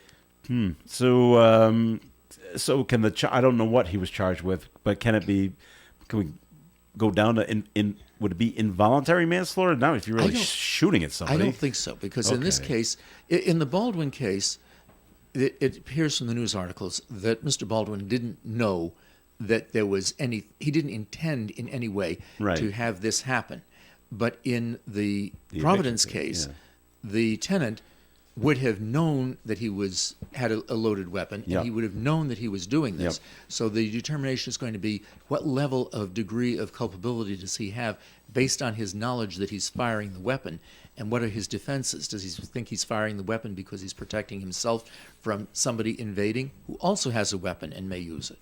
So, so can I don't know what he was charged with, but can we go down to would it be involuntary manslaughter? Now, if you're really shooting at somebody. I don't think so, because in this Okay. case, in the Baldwin case, it appears from the news articles that Mr. Baldwin didn't know that he didn't intend in any way Right. to have this happen. But in the The Providence eviction case, case, the tenant would have known that he had a loaded weapon, and Yep. he would have known that he was doing this. Yep. So the determination is going to be what level of degree of culpability does he have based on his knowledge that he's firing the weapon, and what are his defenses? Does he think he's firing the weapon because he's protecting himself from somebody invading who also has a weapon and may use it?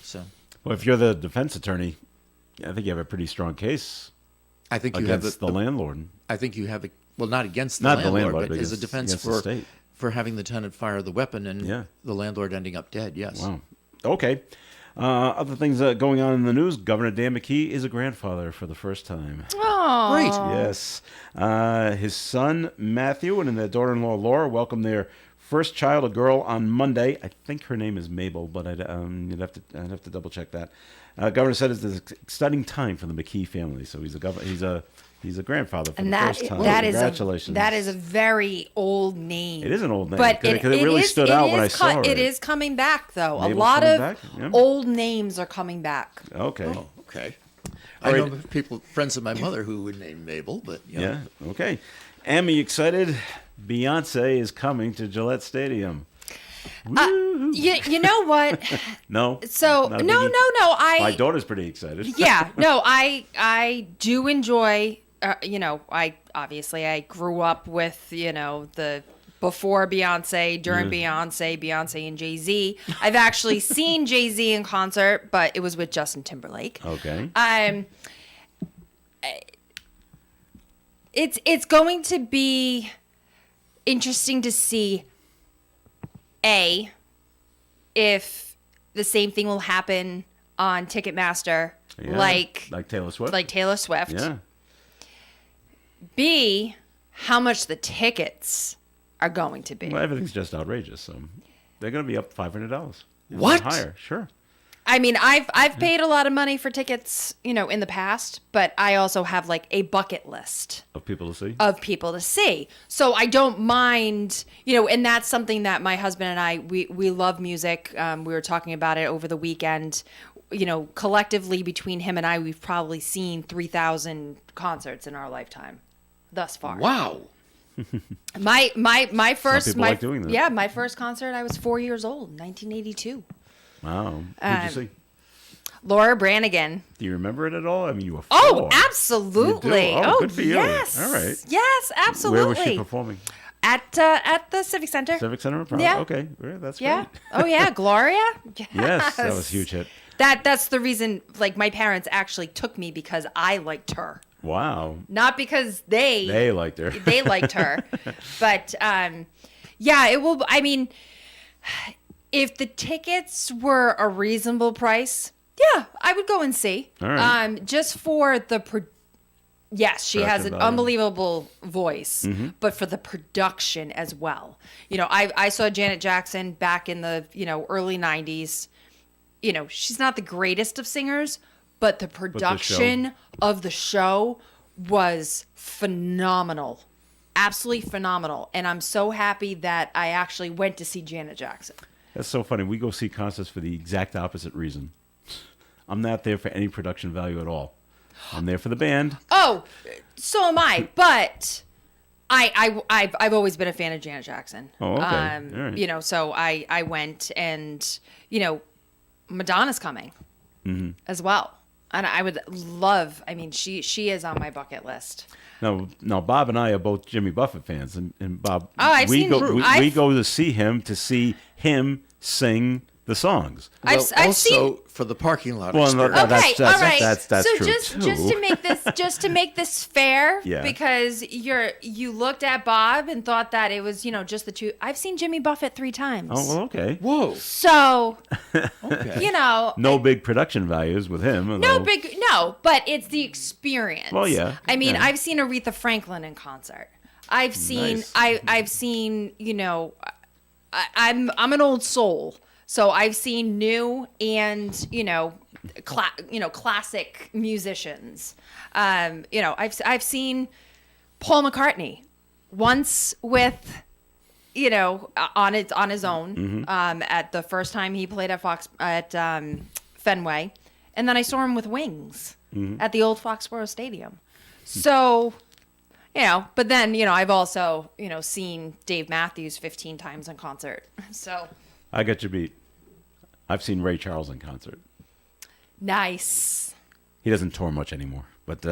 So Well, if you're the defense attorney, I think you have a pretty strong case I think you against have the landlord. I think you have a well, not against Not the the landlord, landlord, but but as a against- defense against the for state. having the tenant fire the weapon and Yeah. the landlord ending up dead. Yes. Wow. Okay. Other things going on in the news. Governor Dan McKee is a grandfather for the first time. Oh, Great. Yes. His son, Matthew, and their daughter-in-law, Laura, welcomed their first child, a girl, on Monday. I think her name is Mabel, but I'd have to double-check that. Governor said it's an exciting time for the McKee family. So he's a grandfather for and the that first time. that is Congratulations. a very old name. It is an old name. But It really stood out when I saw It it. is coming back, though. Mabel's a lot coming of back? Yeah. old names are coming back. Okay. Oh, okay. All I right. know people, friends of my mother, who would name Mabel, but you know. Yeah. Okay. Am you excited? Beyonce is coming to Gillette Stadium. You know what? No. So Not a no. biggie? My I daughter's pretty excited. yeah. No. I do enjoy. I obviously I grew up with the before Beyonce, during Beyonce and Jay-Z. I've actually seen Jay-Z in concert, but it was with Justin Timberlake. Okay. It's going to be interesting to see if the same thing will happen on Ticketmaster, Yeah, like Taylor Swift. Taylor Swift. Yeah. B, how much the tickets are going to be. Well, everything's just outrageous. So they're going to be up $500. What? Higher? Sure. I mean, I've paid a lot of money for tickets, in the past, but I also have like a bucket list Of people to see. of people to see. So I don't mind, and that's something that my husband and I, we love music. We were talking about it over the weekend. Collectively between him and I, we've probably seen 3,000 concerts in our lifetime thus far. Wow. My first, people like doing that. Yeah, my first concert, I was 4 years old, 1982. Wow. Who'd you see? Laura Branigan. Do you remember it at all? I mean, you were 4. Oh, absolutely. You do? Oh, good for you. Yes. All right. Yes, absolutely. Where was she performing? At the Civic Center. Civic Center? Yeah. Okay. Yeah, that's Yeah. great. Oh yeah, Gloria. Yes, that was a huge hit. That's the reason. Like my parents actually took me because I liked her, Wow. not because they liked her. they liked her. But yeah, it will. I mean, if the tickets were a reasonable price, yeah, I would go and see. All right. Just for the yes, she has an Production value. unbelievable voice, but for the production as well. I saw Janet Jackson back in the early 90s. She's not the greatest of singers, but the production of the show was phenomenal. Absolutely phenomenal. And I'm so happy that I actually went to see Janet Jackson. That's so funny. We go see concerts for the exact opposite reason. I'm not there for any production value at all. I'm there for the band. Oh, so am I. But I've always been a fan of Janet Jackson. Oh, okay. All right. So I went and, Madonna's coming as well. And I would love, she is on my bucket list. Now, Bob and I are both Jimmy Buffett fans, and Bob, I've we seen- go we I've- go to see him sing the songs. I've also seen. for the parking lot. Well, no, experience. that's- Okay, all right. that's so true, just too. to make this fair, Yeah. because you looked at Bob and thought that it was just the two. I've seen Jimmy Buffett 3 times. Oh, well, okay. Whoa. So Okay. No big production values with him. no, but it's the experience. Well, yeah, I mean, yeah. I've seen Aretha Franklin in concert. I've seen Nice. I've seen I'm an old soul. So I've seen new and classic musicians. I've seen Paul McCartney once with on his own at the first time he played at Fenway, and then I saw him with Wings at the old Foxborough Stadium. So. But then, I've also, seen Dave Matthews 15 times in concert. So I got you beat. I've seen Ray Charles in concert. nice. He doesn't tour much anymore, but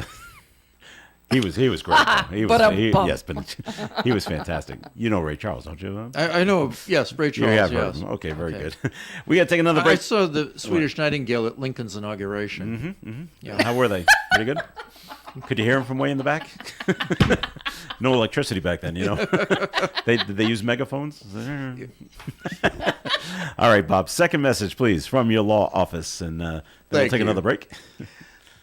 he was great. Though. He was Ba-dum-bum. yes, but he was fantastic. You know Ray Charles, don't you? I know. Yes, Ray You Charles. have heard yes. of him. Okay, very good. We got to take another I break. saw the Swedish Nightingale at Lincoln's inauguration. How were they? Pretty good? Could you hear him from way in the back? No electricity back then, Did they use megaphones? All right, Bob. Second message, please, from your law office, and then we'll Thank take you. another break.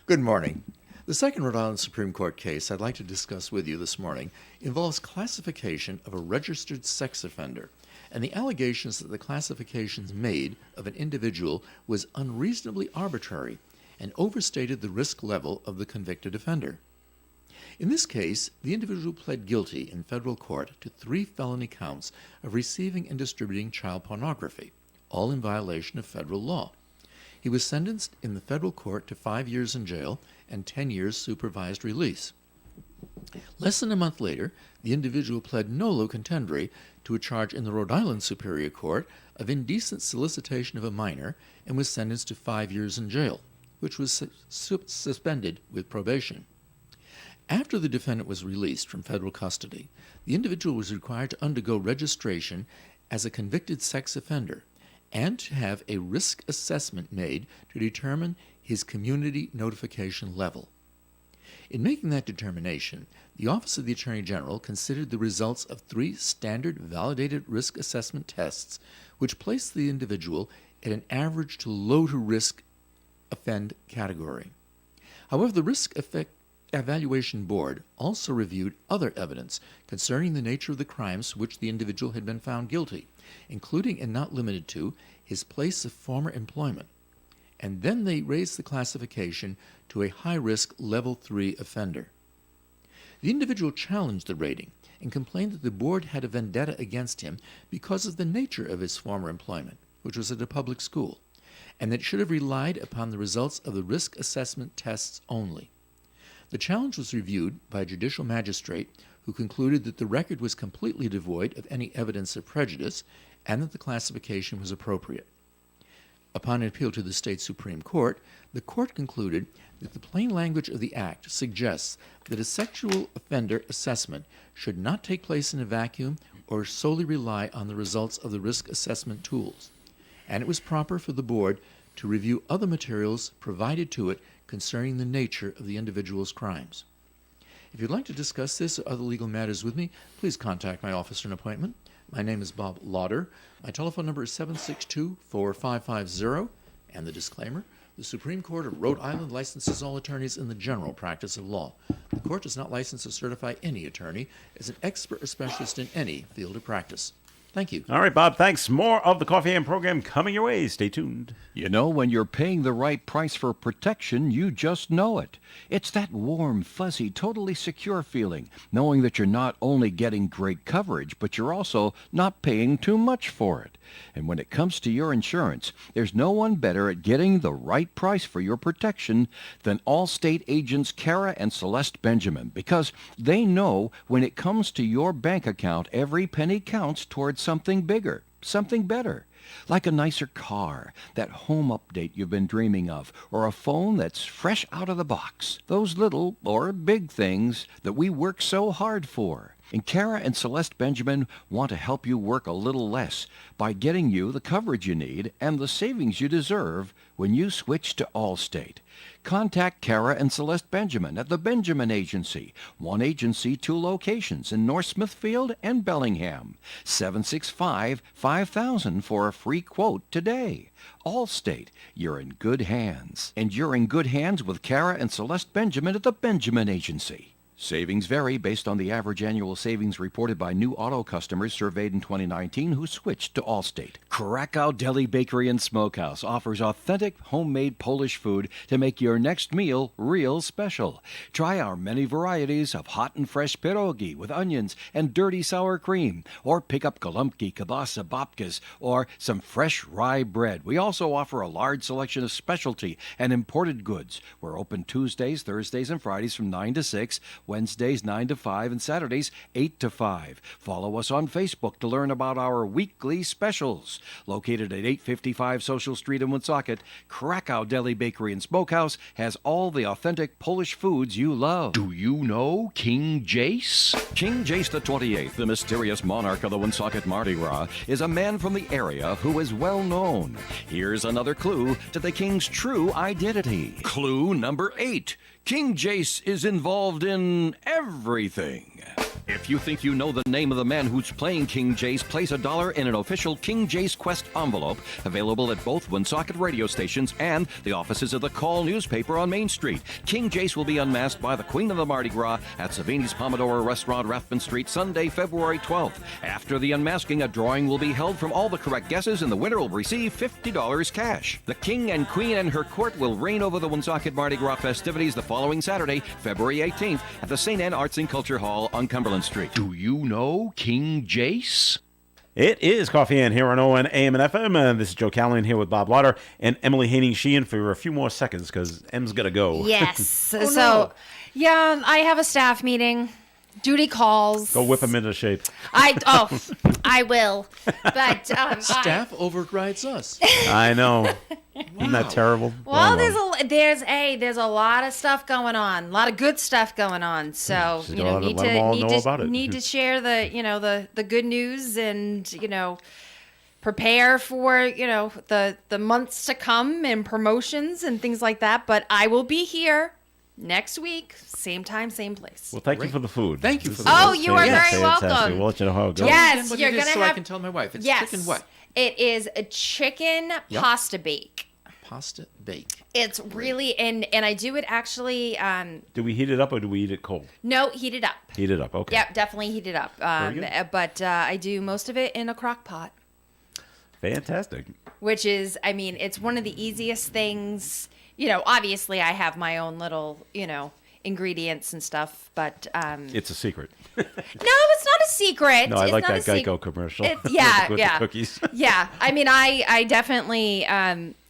Good morning. The second Rhode Island Supreme Court case I'd like to discuss with you this morning involves classification of a registered sex offender and the allegations that the classifications made of an individual was unreasonably arbitrary and overstated the risk level of the convicted offender. In this case, the individual pled guilty in federal court to 3 felony counts of receiving and distributing child pornography, all in violation of federal law. He was sentenced in the federal court to 5 years in jail and 10 years supervised release. Less than a month later, the individual pled nolo contendere to a charge in the Rhode Island Superior Court of indecent solicitation of a minor and was sentenced to 5 years in jail, which was suspended with probation. After the defendant was released from federal custody, the individual was required to undergo registration as a convicted sex offender and to have a risk assessment made to determine his community notification level. In making that determination, the Office of the Attorney General considered the results of 3 standard validated risk assessment tests, which placed the individual at an average to low to risk offend category. However, the Risk Evaluation Board also reviewed other evidence concerning the nature of the crimes for which the individual had been found guilty, including and not limited to his place of former employment. And then they raised the classification to a high-risk Level 3 offender. The individual challenged the rating and complained that the board had a vendetta against him because of the nature of his former employment, which was at a public school, and that it should have relied upon the results of the risk assessment tests only. The challenge was reviewed by a judicial magistrate who concluded that the record was completely devoid of any evidence of prejudice and that the classification was appropriate. Upon an appeal to the state Supreme Court, the court concluded that the plain language of the Act suggests that a sexual offender assessment should not take place in a vacuum or solely rely on the results of the risk assessment tools, and it was proper for the board to review other materials provided to it concerning the nature of the individual's crimes. If you'd like to discuss this or other legal matters with me, please contact my office for an appointment. My name is Bob Lauder. My telephone number is 762-4550. And the disclaimer, the Supreme Court of Rhode Island licenses all attorneys in the general practice of law. The court does not license or certify any attorney as an expert or specialist in any field of practice. Thank you. All right, Bob, thanks. More of the Coffee AM program coming your way. Stay tuned. You know, when you're paying the right price for protection, you just know it. It's that warm, fuzzy, totally secure feeling, knowing that you're not only getting great coverage, but you're also not paying too much for it. And when it comes to your insurance, there's no one better at getting the right price for your protection than Allstate agents Kara and Celeste Benjamin, because they know when it comes to your bank account, every penny counts towards something bigger, something better. Like a nicer car, that home update you've been dreaming of, or a phone that's fresh out of the box. Those little or big things that we work so hard for. And Kara and Celeste Benjamin want to help you work a little less by getting you the coverage you need and the savings you deserve when you switch to Allstate. Contact Kara and Celeste Benjamin at the Benjamin Agency. One agency, 2 locations in North Smithfield and Bellingham. 765-5000 for a free quote today. Allstate, you're in good hands. And you're in good hands with Kara and Celeste Benjamin at the Benjamin Agency. Savings vary based on the average annual savings reported by new auto customers surveyed in 2019 who switched to Allstate. Krakow Deli Bakery and Smokehouse offers authentic homemade Polish food to make your next meal real special. Try our many varieties of hot and fresh pierogi with onions and dirty sour cream, or pick up golubki, kielbasa, babkas, or some fresh rye bread. We also offer a large selection of specialty and imported goods. We're open Tuesdays, Thursdays, and Fridays from 9 to 6, Wednesdays 9 to 5, and Saturdays 8 to 5. Follow us on Facebook to learn about our weekly specials. Located at 855 Social Street in Woonsocket, Krakow Deli Bakery and Smokehouse has all the authentic Polish foods you love. Do you know King Jace? King Jace the 28th, the mysterious monarch of the Woonsocket Mardi Gras, is a man from the area who is well known. Here's another clue to the king's true identity. Clue number 8. King Jace is involved in everything. If you think you know the name of the man who's playing King Jace, place $1 in an official King Jace Quest envelope, available at both Woonsocket radio stations and the offices of the Call newspaper on Main Street. King Jace will be unmasked by the Queen of the Mardi Gras at Savini's Pomodoro Restaurant, Rathbun Street, Sunday, February 12th. After the unmasking, a drawing will be held from all the correct guesses, and the winner will receive $50 cash. The King and Queen and her court will reign over the Woonsocket Mardi Gras festivities the following Saturday, February 18th, at the St. Anne Arts and Culture Hall on Cumberland Street. Do you know King Jace? It is Coffee In here on ON AM and FM. And this is Joe Callahan here with Bob Lauder and Emily Haney-Sheehan for a few more seconds because Em's got to go. Yes. no. Yeah, I have a staff meeting. Duty calls. Go whip him into shape. I will. But Staff overrides us. I know. Isn't that terrible? Well, there's a lot of stuff going on, a lot of good stuff going on. So Just you know, let them all know about it. need to share the good news, and prepare for the months to come and promotions and things like that. But I will be here next week, same time, same place. Well, thank you for the food. Thank you for the Oh, food. you are very Fantastic. welcome. We'll let you know how it goes. Yes, What you're it is gonna so have. I can tell my wife. It's yes, chicken what? It is a chicken pasta bake. Pasta bake. It's really and I do it actually. Do we heat it up or do we eat it cold? No, heat it up. Heat it up. Okay. Yep, definitely heat it up. good. But I do most of it in a crock pot, Fantastic. which is, I mean, it's one of the easiest things. Obviously I have my own little, ingredients and stuff, but It's a secret. no, it's not a secret. No, I It's like not that a Geico commercial. Yeah, with yeah. the cookies. Yeah, I mean, I definitely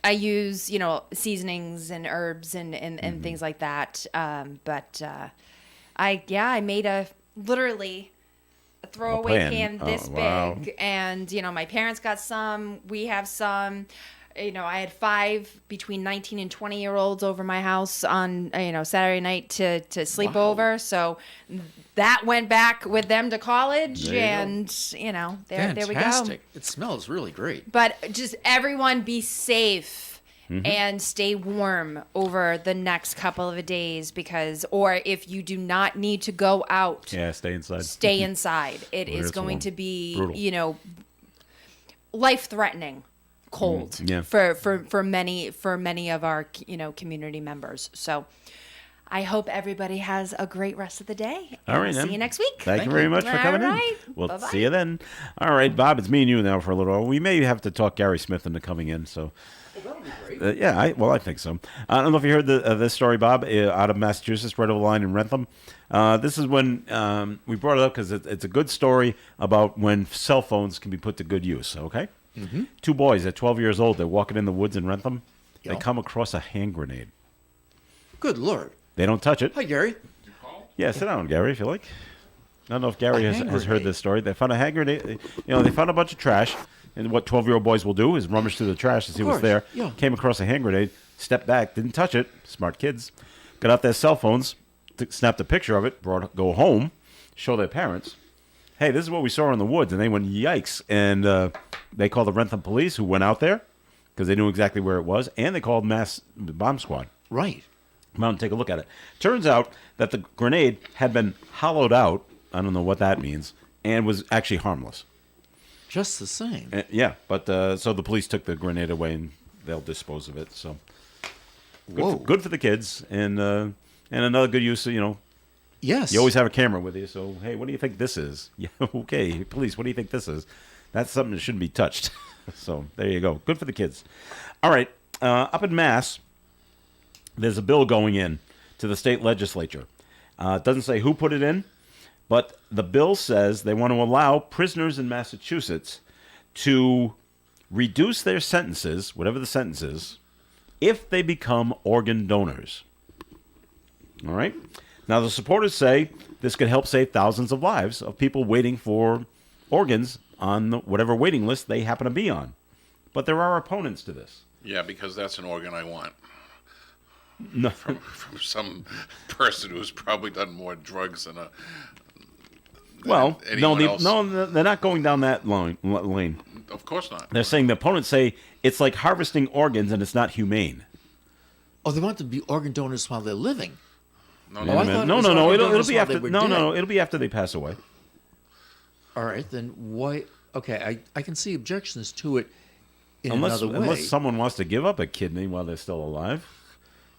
I use seasonings and herbs and Mm-hmm. things like that. But I made a literally a throwaway pan. pan this wow. big, and my parents got some. We have some. I had 5 between 19 and 20-year-olds over my house on Saturday night to sleep over. So that went back with them to college, There you go. and there we go. Fantastic. It smells really great. But just everyone be safe and stay warm over the next couple of days, or if you do not need to go out, Yeah, stay inside. stay inside. It Where is it's going warm. to be, Brutal. life-threatening cold yeah. for many of our community members. So I hope everybody has a great rest of the day. All right, I'll then. see you next week. Thank you very much for coming right. in. We'll Bye-bye. see you then. All right, Bob, it's me and you now for a little while. We may have to talk Gary Smith into coming in. So, yeah, I think so. I don't know if you heard this story, Bob, out of Massachusetts, right over the line in Rentham. This is when we brought it up because it's a good story about when cell phones can be put to good use, okay? Mm-hmm. 2 boys at 12 years old, they're walking in the woods in Rentham. They Yeah. come across a hand grenade. Good Lord. They don't touch it. Hi, Gary. Yeah, sit down, Gary, if you like. I don't know if Gary A has hand heard grenade? this story. They found a hand grenade. They found a bunch of trash. And what 12-year-old boys will do is rummage through the trash to see what's course, there. yeah. Came across a hand grenade, stepped back, didn't touch it. Smart kids. Got out their cell phones, snapped a picture of it, go home, show their parents. Hey, this is what we saw in the woods. And they went, yikes. And they called the Rentham police, who went out there because they knew exactly where it was. And they called Mass Bomb Squad. Right. Come out and take a look at it. Turns out that the grenade had been hollowed out. I don't know what that means, and was actually harmless. Just the same. Yeah, but so the police took the grenade away and they'll dispose of it. So Whoa. good for the kids, and another good use. Yes. You always have a camera with you. So hey, what do you think this is? Yeah, okay, police. What do you think this is? That's something that shouldn't be touched. So there you go. Good for the kids. All right, up in Mass. There's a bill going in to the state legislature. It doesn't say who put it in, but the bill says they want to allow prisoners in Massachusetts to reduce their sentences, whatever the sentence is, if they become organ donors. All right? Now, the supporters say this could help save thousands of lives of people waiting for organs on whatever waiting list they happen to be on. But there are opponents to this. Yeah, because that's an organ I want. No. From some person who's probably done more drugs than Well, anyone else. no, they're not going down that lane. Of course not. They're saying the opponents say it's like harvesting organs and it's not humane. Oh, they want to be organ donors while they're living. No, Oh, I no, thought it was No. organ It'll donors be while after. they were No, dead. it'll be after they pass away. All right, then why? Okay, I can see objections to it in another way. Unless someone wants to give up a kidney while they're still alive,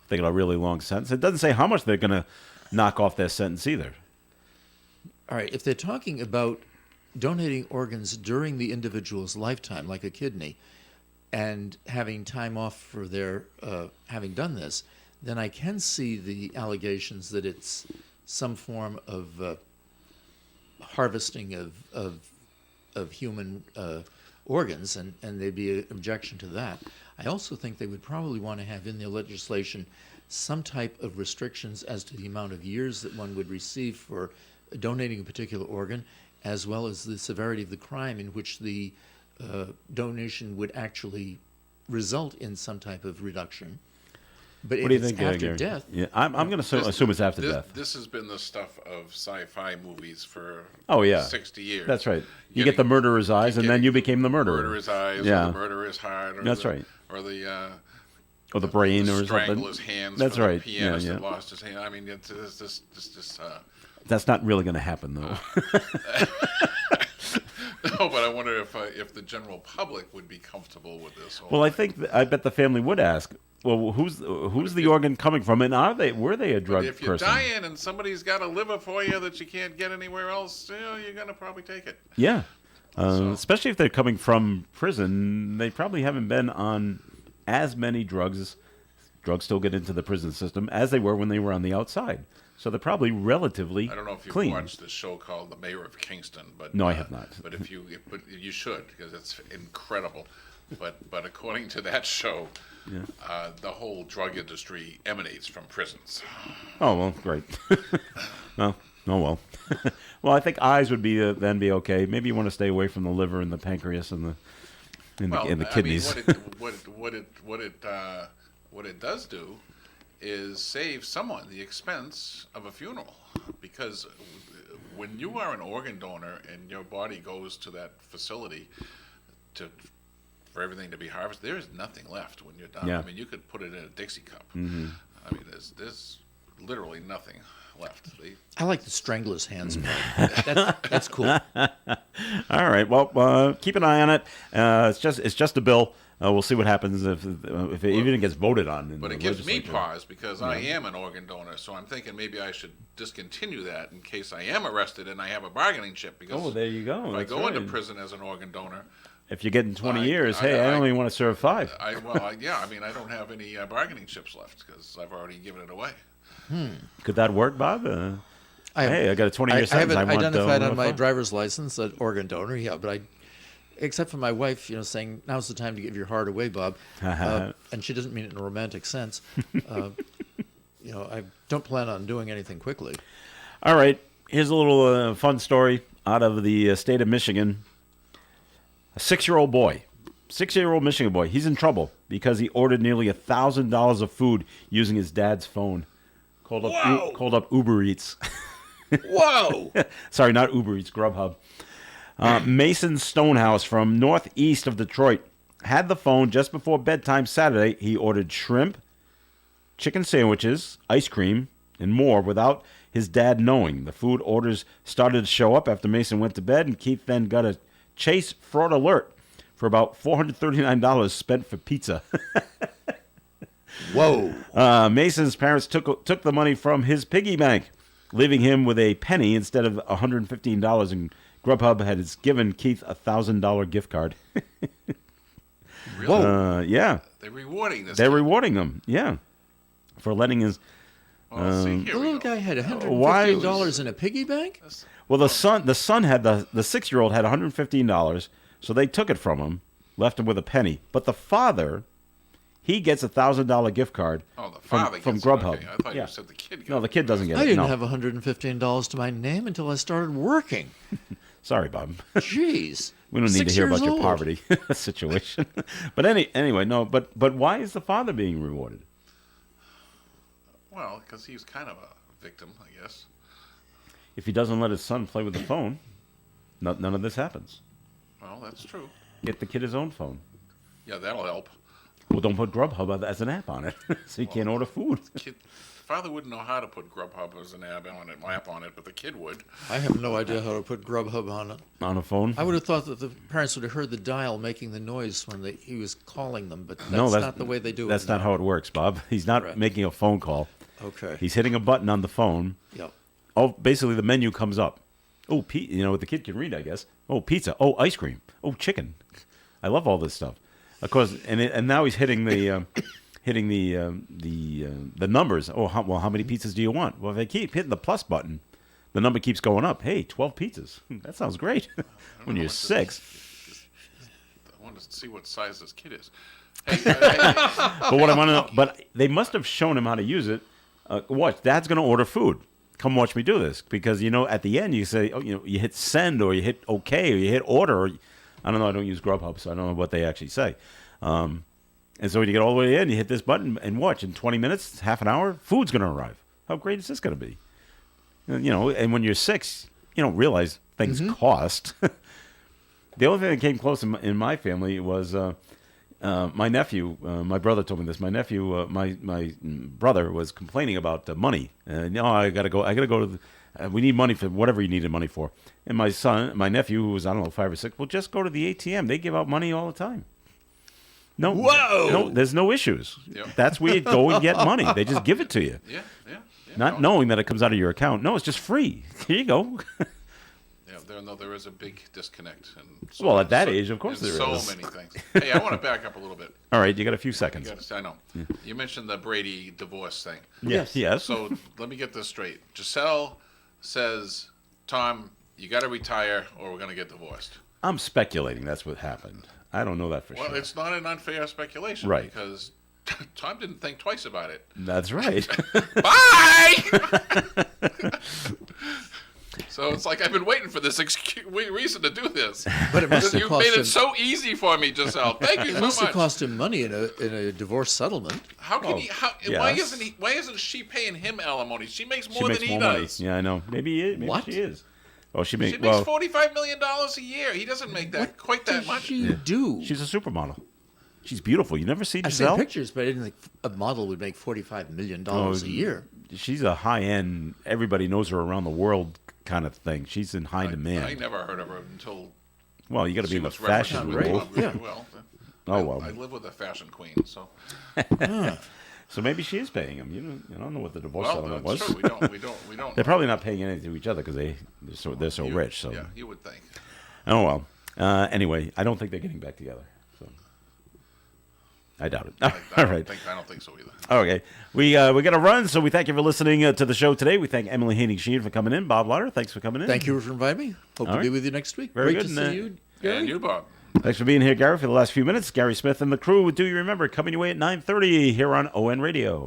if they got a really long sentence. It doesn't say how much they're going to knock off their sentence either. All right, if they're talking about donating organs during the individual's lifetime, like a kidney, and having time off for their having done this, then I can see the allegations that it's some form of harvesting of human organs, and there'd be an objection to that. I also think they would probably want to have in their legislation some type of restrictions as to the amount of years that one would receive for donating a particular organ, as well as the severity of the crime in which the donation would actually result in some type of reduction. But What if do you it's think, after Gary? death, Yeah, I'm going to assume it's after death. This has been the stuff of sci-fi movies for Oh, yeah. 60 years. That's right. You Getting- get the murderer's eyes, and then getting you became the murderer. Murderer's eyes, Yeah. or the murderer's heart, or That's the, right. or the Or the brain, or strangle something. his hands. That's for right. The pianist Yeah, that yeah. lost his hand. I mean, it's just. That's not really going to happen, though. No, but I wonder if the general public would be comfortable with this. Whole Well, I thing. think I bet the family would ask. Well, who's the organ coming from, and were they a drug But if you're person? dying and somebody's got a liver for you that you can't get anywhere else, you're gonna probably take it. Yeah, So- especially if they're coming from prison, they probably haven't been on as many drugs. Drugs still get into the prison system as they were when they were on the outside. So they're probably relatively I don't know if you've clean. watched this show called The Mayor of Kingston, but No, I have not. But but you should, because it's incredible. But according to that show, the whole drug industry emanates from prisons. Oh well, great. Well, oh well. Well, I think eyes would be then be okay. Maybe you want to stay away from the liver and the pancreas and the kidneys. I mean, what it does do is save someone the expense of a funeral, because when you are an organ donor and your body goes to that facility for everything to be harvested, there is nothing left when you're done. Yeah. I mean, you could put it in a Dixie cup. Mm-hmm. I mean, there's literally nothing left. I like the strangler's hands part. That's cool. All right. Well, keep an eye on it. It's just a bill. We'll see what happens if it even gets voted on. In But the it gives me legislature. pause, because I am an organ donor, so I'm thinking maybe I should discontinue that in case I am arrested and I have a bargaining chip. Because Oh, there you go. if I That's go into right. prison as an organ donor, If you're getting 20 I- years, I- hey, I I- only want to serve 5. I mean, I don't have any bargaining chips left because I've already given it away. Could that work, Bob? Hey, I got a 20-year I sentence. have it want, identified on my 5. driver's license an organ donor. Yeah, but except for my wife, saying now's the time to give your heart away, Bob, and she doesn't mean it in a romantic sense. I don't plan on doing anything quickly. All right. Here's a little fun story out of the state of Michigan. A 6-year-old boy, 6-year-old Michigan boy, he's in trouble because he ordered nearly $1,000 of food using his dad's phone. Called up Uber Eats. Whoa! Sorry, not Uber Eats, Grubhub. Mason Stonehouse from northeast of Detroit had the phone just before bedtime Saturday. He ordered shrimp, chicken sandwiches, ice cream, and more without his dad knowing. The food orders started to show up after Mason went to bed, and Keith then got a Chase fraud alert for about $439 spent for pizza. Whoa! Mason's parents took the money from his piggy bank, leaving him with a penny instead of $115, and Grubhub had given Keith a $1,000 gift card. Really? Yeah. They're rewarding this. They're kid. rewarding him, yeah, for letting his... Well, see, The here we little go. guy had why- $115 in a piggy bank? Well, the son had the 6-year-old had $115, so they took it from him, left him with a penny. But the father, he gets a $1,000 gift card Oh, the from father from gets Grubhub. it. Okay. I thought Yeah. you said the kid got No, the it. kid doesn't get I it. didn't No. have $115 to my name until I started working. Sorry, Bob. Jeez. We don't need 6 to hear years about your old. poverty situation. But anyway, no. But why is the father being rewarded? Well, because he's kind of a victim, I guess. If he doesn't let his son play with the phone, none of this happens. Well, that's true. Get the kid his own phone. Yeah, that'll help. Well, don't put Grubhub as an app on it, so he can't order food. Father wouldn't know how to put Grubhub as an app on it, but the kid would. I have no idea how to put Grubhub on it. On a phone? I would have thought that the parents would have heard the dial making the noise when he was calling them, but that's, No, not the way they do it. That's not how it works, Bob. He's not Right. making a phone call. Okay. He's hitting a button on the phone. Yep. Oh, basically the menu comes up. Oh, the kid can read, I guess. Oh, pizza. Oh, ice cream. Oh, chicken. I love all this stuff. Of course, and now he's hitting the the numbers. Oh, how many pizzas do you want? Well, if they keep hitting the plus button, the number keeps going up. Hey, 12 pizzas. That sounds great. When you're 6. I want to see what size this kid is. But what I want to know, but they must have shown him how to use it. Watch, Dad's going to order food. Come watch me do this, because at the end you say, you hit send or you hit OK or you hit order. Or, I don't know. I don't use Grubhub, so I don't know what they actually say. And so when you get all the way in, you hit this button and watch. In 20 minutes, half an hour, food's going to arrive. How great is this going to be? And when you're 6, you don't realize things cost. The only thing that came close in my family was my nephew. My brother told me this. My nephew, my brother, was complaining about money. I got to go. To we need money for whatever you needed money for. And my nephew, who was, I don't know, 5 or 6, well, just go to the ATM. They give out money all the time. No, there's no issues. Yep. That's where you go and get money. They just give it to you. Yeah. Not knowing that it comes out of your account. No, it's just free. Here you go. There is a big disconnect. Well, at that age, of course there so is. So many things. Hey, I want to back up a little bit. All right, you got a few seconds. I know. You mentioned the Brady divorce thing. Yes. So let me get this straight. Giselle says, Tom, you got to retire or we're going to get divorced. I'm speculating that's what happened. I don't know that for sure. Well, it's not an unfair speculation. Right. Because Tom didn't think twice about it. That's right. Bye! So it's like I've been waiting for this reason to do this. But it must have You cost made him, it so easy for me, Giselle. Thank you it so must have much. cost him money in a divorce settlement. How can he? yes. Why isn't she paying him alimony? She makes She more makes than he more money. does. Yeah, I know. Maybe What? she is. Oh, she She makes makes $45 million a year. He doesn't make that quite that much. She do. She's a supermodel. She's beautiful. You never see I've Giselle? seen pictures, but I didn't think a model would make $45 million a year. She's a high-end, everybody knows her around the world kind of thing. She's in high demand. I never heard of her until Well, you got to be she in the was fashion referenced role. with one. Well, Oh, well. I live with a fashion queen, so So maybe she is paying him. You don't know what the divorce well, settlement that's was. true. We don't. They're probably not paying anything to each other because they're so rich. So Yeah, you would think. oh well. Anyway, I don't think they're getting back together. So I doubt it. All right. I don't think so either. Okay. We got to run, so we thank you for listening to the show today. We thank Emily Haney-Sheehan for coming in. Bob Lauder, thanks for coming in. Thank you for inviting me. Hope All to right. be with you next week. Very Great good, to and, see you, Gary. And you, Bob. Thanks for being here, Gary, for the last few minutes. Gary Smith and the crew with Do You Remember coming your way at 9:30 here on ON Radio.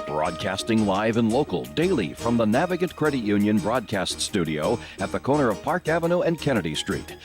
Broadcasting live and local daily from the Navigant Credit Union broadcast studio at the corner of Park Avenue and Kennedy Street.